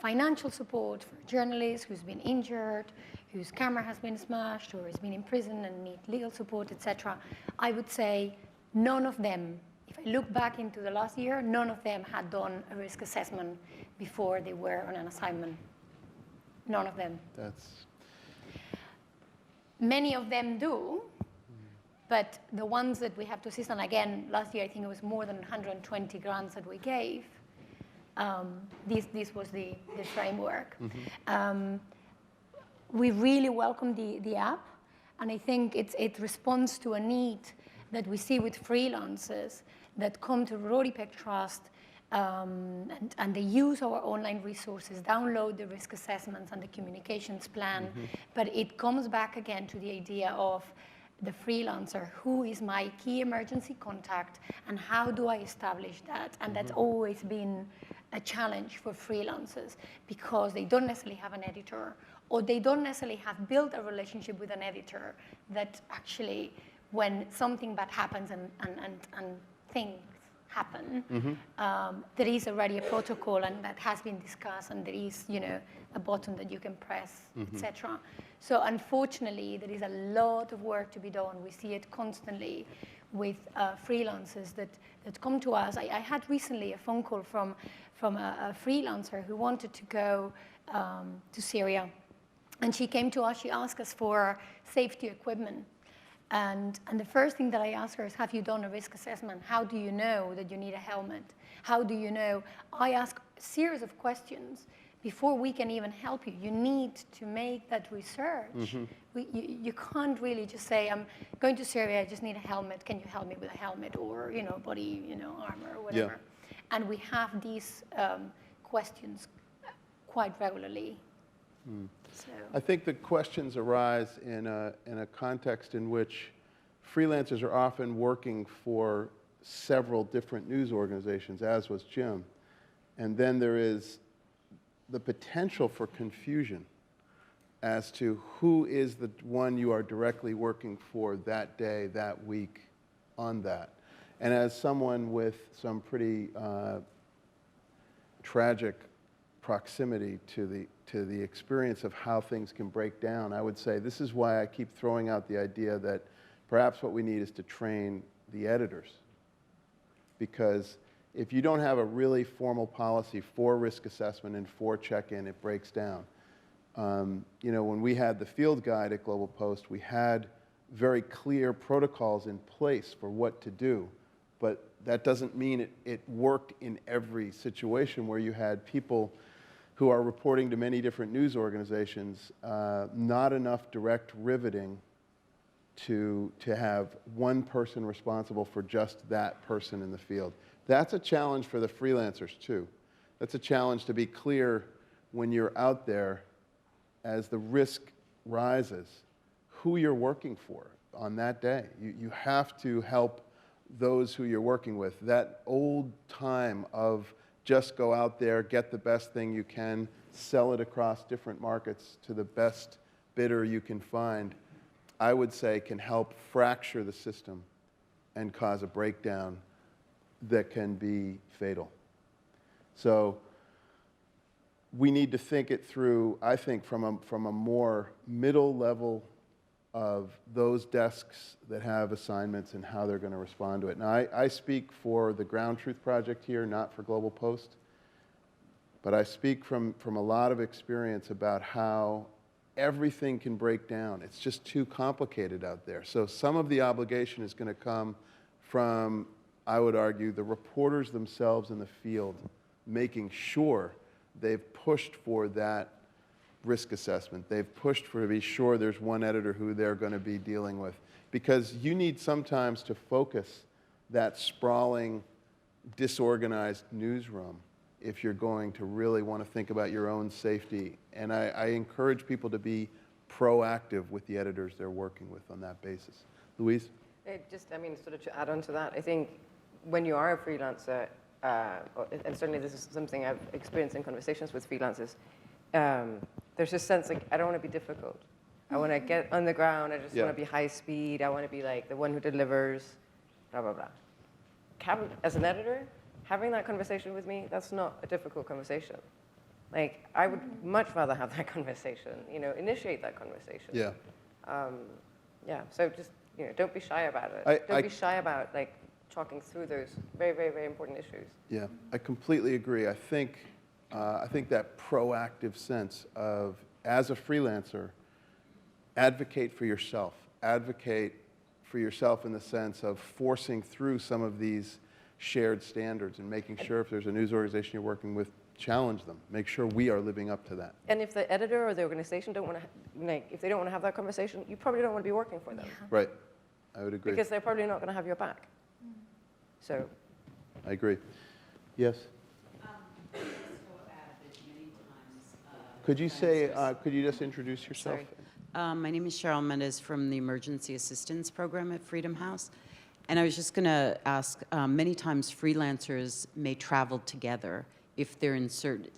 financial support for journalists who's been injured, whose camera has been smashed, or has been in prison and need legal support, etc. I would say none of them, if I look back into the last year, none of them had done a risk assessment before they were on an assignment. None of them. Many of them do, but the ones that we have to assist, and again, last year I think it was more than 120 grants that we gave. This was the framework. Mm-hmm. We really welcome the app, and I think it responds to a need that we see with freelancers that come to Rory Peck Trust, and they use our online resources, download the risk assessments and the communications plan, but it comes back again to the idea of the freelancer, who is my key emergency contact, and how do I establish that? And that's always been a challenge for freelancers, because they don't necessarily have an editor, or they don't necessarily have built a relationship with an editor that actually, when something bad happens and things happen, there is already a protocol, and that has been discussed, and there is, a button that you can press, etc. So unfortunately, there is a lot of work to be done. We see it constantly with freelancers that come to us. I had recently a phone call from a freelancer who wanted to go to Syria, and she came to us. She asked us for safety equipment. And the first thing that I asked her is, have you done a risk assessment? How do you know that you need a helmet? How do you know? I ask a series of questions before we can even help you. You need to make that research. You can't really just say, I'm going to Syria, I just need a helmet. Can you help me with a helmet, or body, armor, or whatever? Yeah. And we have these questions quite regularly. So. I think the questions arise in a context in which freelancers are often working for several different news organizations, as was Jim. And then there is the potential for confusion as to who is the one you are directly working for that day, that week, on that. And as someone with some pretty tragic proximity to the experience of how things can break down, I would say this is why I keep throwing out the idea that perhaps what we need is to train the editors. Because if you don't have a really formal policy for risk assessment and for check-in, it breaks down. You know, when we had the field guide at Global Post, we had very clear protocols in place for what to do. But that doesn't mean it worked in every situation where you had people who are reporting to many different news organizations, not enough direct riveting to have one person responsible for just that person in the field. That's a challenge for the freelancers too. That's a challenge to be clear when you're out there as the risk rises, who you're working for on that day. You have to help those who you're working with. That old time of just go out there, get the best thing you can, sell it across different markets to the best bidder you can find, I would say can help fracture the system and cause a breakdown that can be fatal. So we need to think it through, I think, from a more middle level of those desks that have assignments and how they're going to respond to it. Now, I speak for the GroundTruth project here, not for Global Post, but I speak from a lot of experience about how everything can break down. It's just too complicated out there. So some of the obligation is going to come from, I would argue, the reporters themselves in the field, making sure they've pushed for that risk assessment. They've pushed for to be sure there's one editor who they're going to be dealing with. Because you need sometimes to focus that sprawling, disorganized newsroom if you're going to really want to think about your own safety. And I encourage people to be proactive with the editors they're working with on that basis. Louise? I mean, sort of to add on to that, I think when you are a freelancer, and certainly this is something I've experienced in conversations with freelancers, there's this sense like, I don't want to be difficult. I want to get on the ground. I just want to be high speed. I want to be like the one who delivers, blah, blah, blah. As an editor, having that conversation with me, that's not a difficult conversation. Like, I would much rather have that conversation, you know, initiate that conversation. Yeah. Yeah, so just, you know, don't be shy about it. Don't be shy about, like, talking through those very, very, very important issues. Yeah, I completely agree. I think that proactive sense of, as a freelancer, advocate for yourself. Advocate for yourself in the sense of forcing through some of these shared standards and making sure if there's a news organization you're working with, challenge them. Make sure we are living up to that. And if the editor or the organization don't want to, like, if they don't want to have that conversation, you probably don't want to be working for them. Right, I would agree. Because they're probably not going to have your back. So. I agree. Yes? Could you say, could you just introduce yourself? Sorry. My name is Cheryl Mendez from the Emergency Assistance Program at Freedom House. And I was just going to ask, many times freelancers may travel together if they're in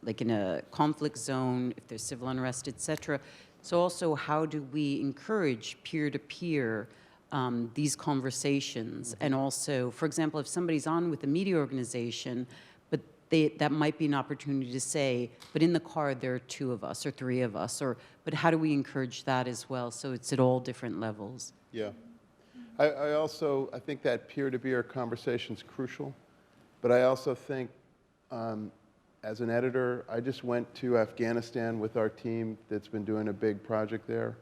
in a conflict zone, if there's civil unrest, et cetera. So also, how do we encourage peer-to-peer these conversations? And also, for example, if somebody's on with a media organization, but that might be an opportunity to say, but in the car there are 2 of us or 3 of us, but how do we encourage that as well? So it's at all different levels. Yeah. I think that peer-to-peer conversation is crucial, but I also think as an editor, I just went to Afghanistan with our team that's been doing a big project there.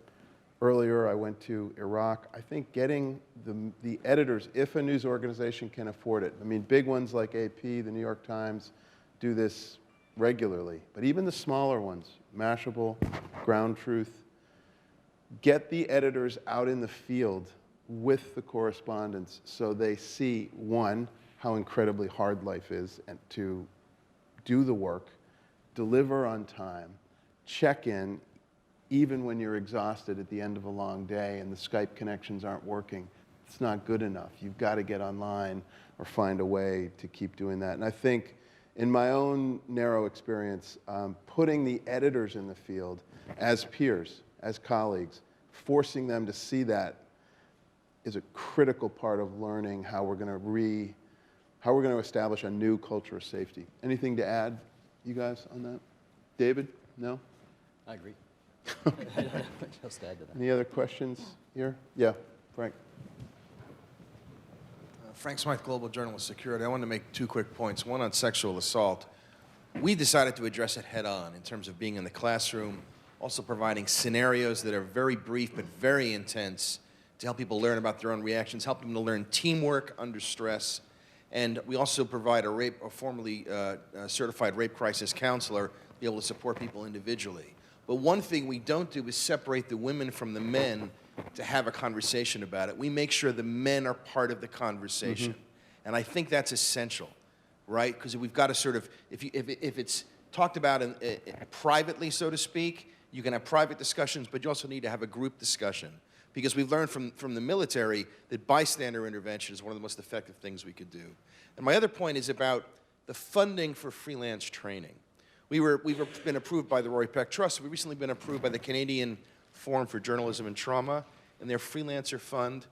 Earlier, I went to Iraq. I think getting the editors, if a news organization can afford it, I mean, big ones like AP, the New York Times, do this regularly, but even the smaller ones, Mashable, GroundTruth, get the editors out in the field with the correspondents so they see, 1, how incredibly hard life is, and to do the work, deliver on time, check in, even when you're exhausted at the end of a long day and the Skype connections aren't working. It's not good enough. You've got to get online or find a way to keep doing that. And I think in my own narrow experience, putting the editors in the field as peers, as colleagues, forcing them to see that is a critical part of learning how we're going to establish a new culture of safety. Anything to add, you guys, on that? David? No? I agree. Just add to that. Any other questions here? Yeah, Frank. Frank Smythe, Global Journalist Security. I wanted to make 2 quick points. One on sexual assault. We decided to address it head on in terms of being in the classroom, also providing scenarios that are very brief but very intense to help people learn about their own reactions, help them to learn teamwork under stress. And we also provide a formally certified rape crisis counselor to be able to support people individually. But one thing we don't do is separate the women from the men to have a conversation about it. We make sure the men are part of the conversation. And I think that's essential, right? Because we've got to sort of, if it's talked about privately, so to speak, you can have private discussions, but you also need to have a group discussion. Because we've learned from the military that bystander intervention is one of the most effective things we could do. And my other point is about the funding for freelance training. We've been approved by the Rory Peck Trust. We've recently been approved by the Canadian Forum for Journalism and Trauma and their freelancer fund.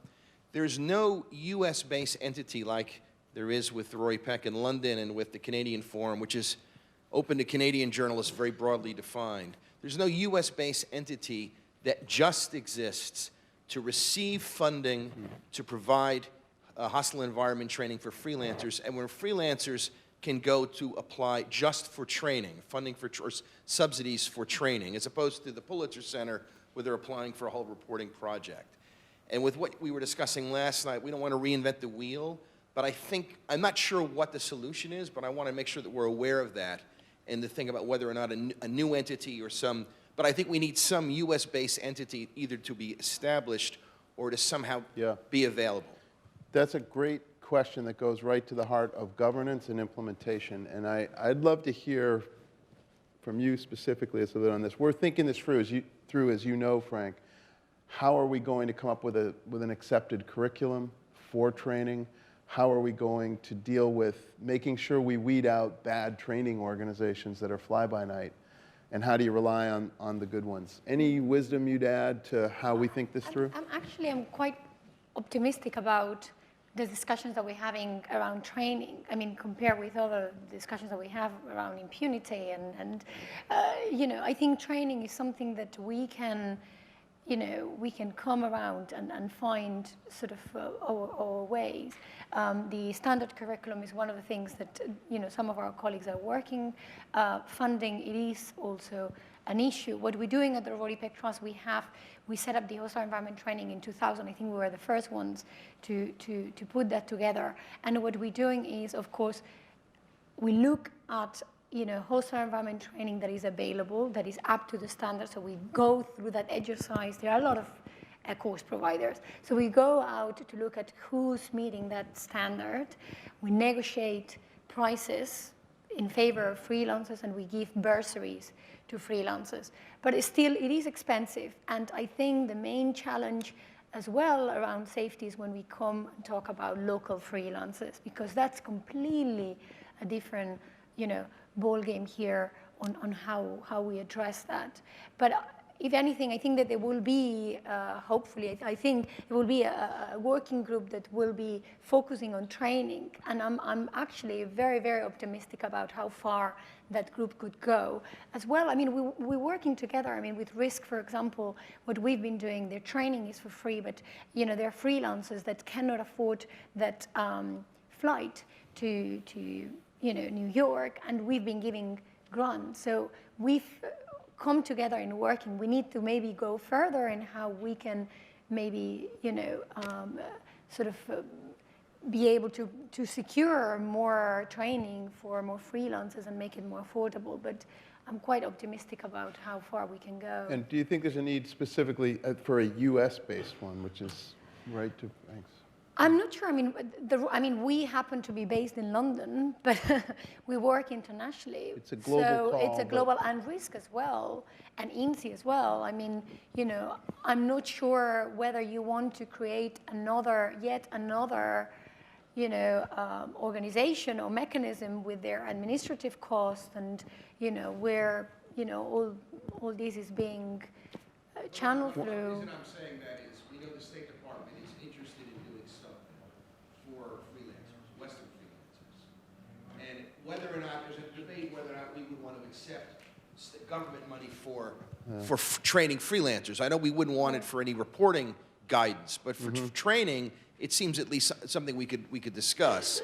There's no US-based entity like there is with the Rory Peck in London and with the Canadian Forum, which is open to Canadian journalists, very broadly defined. There's no US-based entity that just exists to receive funding to provide hostile environment training for freelancers, and where freelancers can go to apply just for training, funding for or subsidies for training, as opposed to the Pulitzer Center where they're applying for a whole reporting project. And with what we were discussing last night, we don't want to reinvent the wheel, but I'm not sure what the solution is, but I want to make sure that we're aware of that and to think about whether or not a new entity or but I think we need some US-based entity either to be established or to somehow be available. That's a great question that goes right to the heart of governance and implementation. And I'd love to hear from you specifically, Elisabet, on this. We're thinking this through, as you know, Frank. How are we going to come up with an accepted curriculum for training? How are we going to deal with making sure we weed out bad training organizations that are fly-by-night? And how do you rely on the good ones? Any wisdom you'd add to how we think this through? I'm quite optimistic about the discussions that we're having around training. I mean, compared with other discussions that we have around impunity and I think training is something that we can come around and find sort of our ways. The standard curriculum is one of the things that some of our colleagues are working. Funding, it is also an issue. What we're doing at the Rory Peck Trust, we set up the hostile environment training in 2000. I think we were the first ones to put that together. And what we're doing is, of course, we look at hostile environment training that is available, that is up to the standard. So we go through that exercise. There are a lot of course providers. So we go out to look at who's meeting that standard. We negotiate prices in favor of freelancers, and we give bursaries to freelancers. But it is expensive. And I think the main challenge as well around safety is when we come and talk about local freelancers, because that's completely a different, ball game here on how we address that. But if anything, I think that there will be, hopefully, I think there will be a working group that will be focusing on training. And I'm actually very, very optimistic about how far that group could go. As well, I mean, we're working together. I mean, with Risk, for example, what we've been doing, their training is for free, but, they're freelancers that cannot afford that flight to New York, and we've been giving grants. So we've come together in working. We need to maybe go further in how we can maybe, be able to secure more training for more freelancers and make it more affordable. But I'm quite optimistic about how far we can go. And do you think there's a need specifically for a US-based one, which is right to, thanks. I'm not sure. I mean, we happen to be based in London, but we work internationally. It's a global so call, it's a global, and Risk as well, and INSEE as well. I mean, I'm not sure whether you want to create yet another, organization or mechanism with their administrative costs and, where, all this is being channel The through. reason I'm saying that is we know the State Department is interested in doing something for freelancers, Western freelancers. And whether or not, there's a debate whether or not we would want to accept government money for training freelancers. I know we wouldn't want it for any reporting guidance, but for training, it seems at least something we could discuss.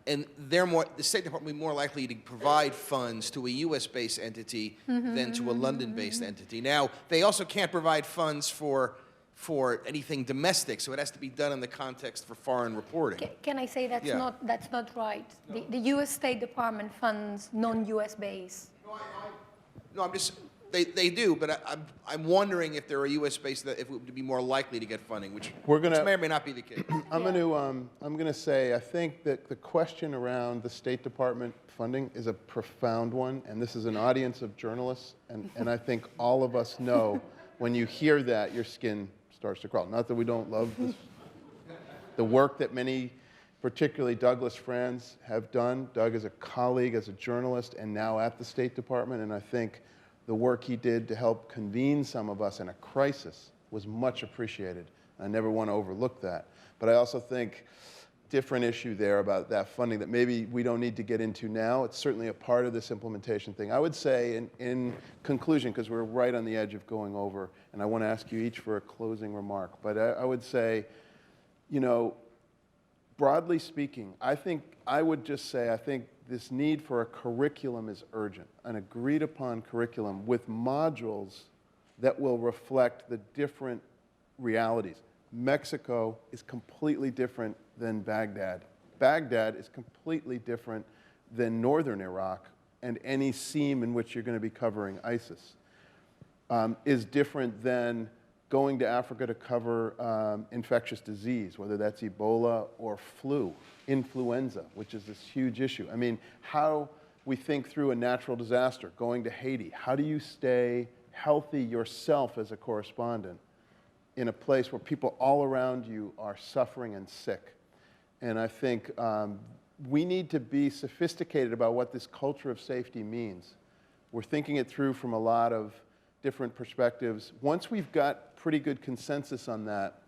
And the State Department would be more likely to provide funds to a U.S.-based entity than to a London-based entity. Now, they also can't provide funds for anything domestic, so it has to be done in the context for foreign reporting. Can I say that's Yeah. not right? The U.S. State Department funds non-U.S. base. No, I'm just, they do, but I'm wondering if they're a U.S.-based, if it would be more likely to get funding, which may or may not be the case. I'm going to say, I think that the question around the State Department funding is a profound one, and this is an audience of journalists, and I think all of us know when you hear that, your skin starts to crawl. Not that we don't love this, the work that many, particularly Douglas Franz, have done. Doug is a colleague, as a journalist, and now at the State Department, and I think the work he did to help convene some of us in a crisis was much appreciated. I never want to overlook that. But I also think different issue there about that funding that maybe we don't need to get into now. It's certainly a part of this implementation thing. I would say in conclusion, because we're right on the edge of going over, and I want to ask you each for a closing remark, but I would say, you know, broadly speaking, I would just say I think this need for a curriculum is urgent, an agreed upon curriculum with modules that will reflect the different realities. Mexico is completely different than Baghdad. Baghdad is completely different than northern Iraq, and any seam in which you're going to be covering ISIS is different than going to Africa to cover infectious disease, whether that's Ebola or flu, influenza, which is this huge issue. I mean, how we think through a natural disaster, going to Haiti, how do you stay healthy yourself as a correspondent in a place where people all around you are suffering and sick? And I think we need to be sophisticated about what this culture of safety means. We're thinking it through from a lot of different perspectives. Once we've got pretty good consensus on that,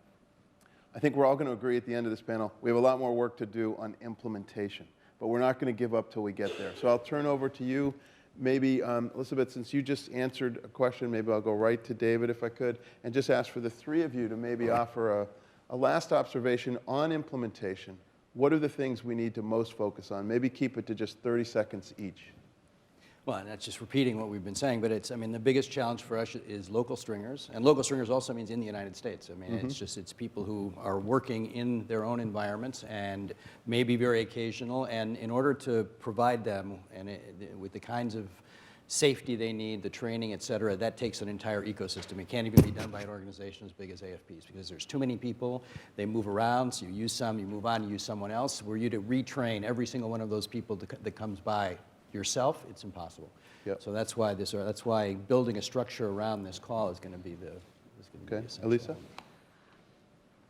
I think we're all going to agree at the end of this panel, we have a lot more work to do on implementation, but we're not going to give up till we get there. So I'll turn over to you. Maybe, Elisabet, since you just answered a question, maybe I'll go right to David if I could, and just ask for the three of you to maybe offer a last observation on implementation. What are the things we need to most focus on? Maybe keep it to just 30 seconds each. Well, and that's just repeating what we've been saying, but I mean, the biggest challenge for us is local stringers, and local stringers also means in the United States. I mean, it's people who are working in their own environments and may be very occasional, and in order to provide them with the kinds of safety they need, the training, et cetera, that takes an entire ecosystem. It can't even be done by an organization as big as AFP's because there's too many people, they move around, so you use some, you move on, you use someone else. Were you to retrain every single one of those people that comes by yourself, it's impossible. Yep. So that's why building a structure around this call is going to be the Okay, essential. Elisa?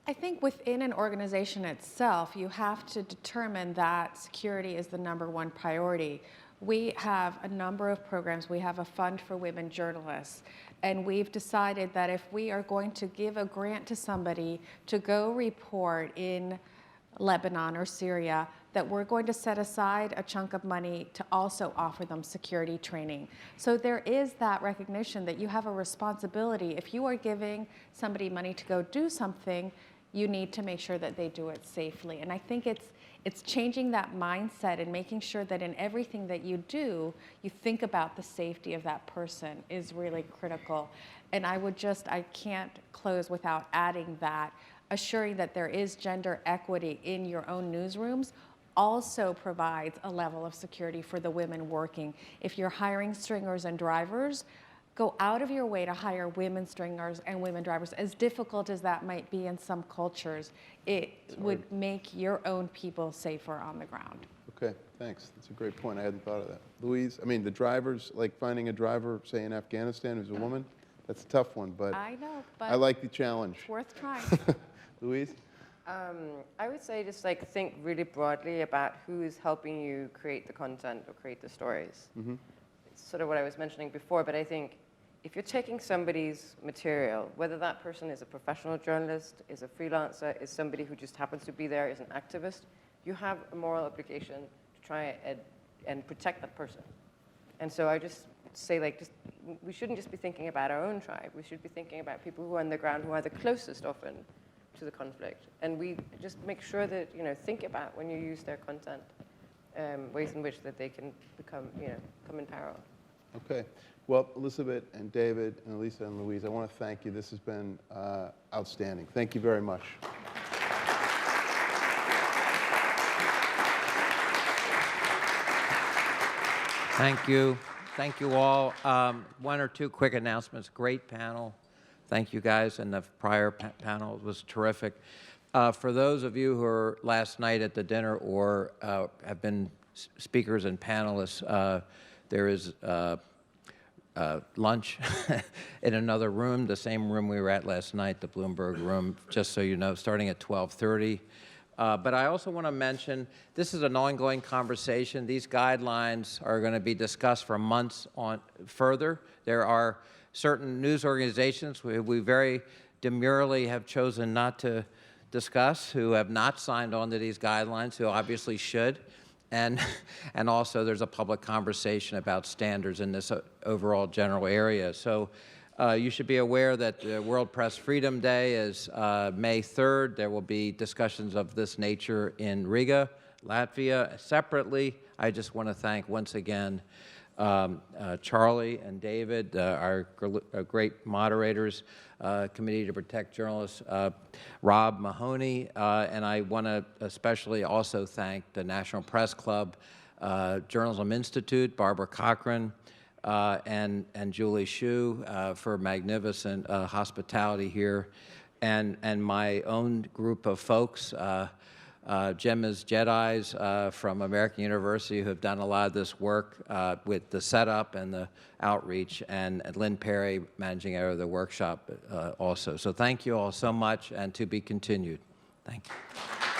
I think within an organization itself, you have to determine that security is the #1 priority. We have a number of programs. We have a fund for women journalists, and we've decided that if we are going to give a grant to somebody to go report in Lebanon or Syria, that we're going to set aside a chunk of money to also offer them security training. So there is that recognition that you have a responsibility. If you are giving somebody money to go do something, you need to make sure that they do it safely. And I think it's changing that mindset and making sure that in everything that you do, you think about the safety of that person is really critical. And I can't close without adding that, assuring that there is gender equity in your own newsrooms also provides a level of security for the women working. If you're hiring stringers and drivers, go out of your way to hire women stringers and women drivers. As difficult as that might be in some cultures, it would make your own people safer on the ground. Okay, thanks. That's a great point. I hadn't thought of that. Louise, I mean, the drivers, like finding a driver, say, in Afghanistan who's a woman, that's a tough one, but I know, but I like the challenge. it's worth trying. Louise? I would say just like think really broadly about who is helping you create the content or create the stories. It's sort of what I was mentioning before, but I think if you're taking somebody's material, whether that person is a professional journalist, is a freelancer, is somebody who just happens to be there, is an activist, you have a moral obligation to try and protect that person. And so I just say, like, we shouldn't just be thinking about our own tribe. We should be thinking about people who are on the ground, who are the closest often to the conflict. And we just make sure that, you know, think about when you use their content, ways in which that they can become, you know, come in peril. Okay. Well, Elisabet and David and Elisa and Louise, I want to thank you. This has been outstanding. Thank you very much. Thank you. Thank you all. One or two quick announcements. Great panel. Thank you guys. And the prior panel was terrific. For those of you who were last night at the dinner or have been speakers and panelists, there is lunch in another room, the same room we were at last night, the Bloomberg room, just so you know, starting at 12:30. But I also want to mention, this is an ongoing conversation. These guidelines are going to be discussed for months on further. There are certain news organizations we very demurely have chosen not to discuss, who have not signed on to these guidelines, who obviously should. And also there's a public conversation about standards in this overall general area. So you should be aware that World Press Freedom Day is May 3rd. There will be discussions of this nature in Riga, Latvia. Separately, I just want to thank once again Charlie and David, our great moderators, Committee to Protect Journalists, Rob Mahoney, and I want to especially also thank the National Press Club, Journalism Institute, Barbara Cochran, and Julie Hsu for magnificent hospitality here, and my own group of folks, Gemma's Jedis from American University, who have done a lot of this work with the setup and the outreach, and Lynn Perry, managing editor of the workshop also. So thank you all so much, and to be continued. Thank you.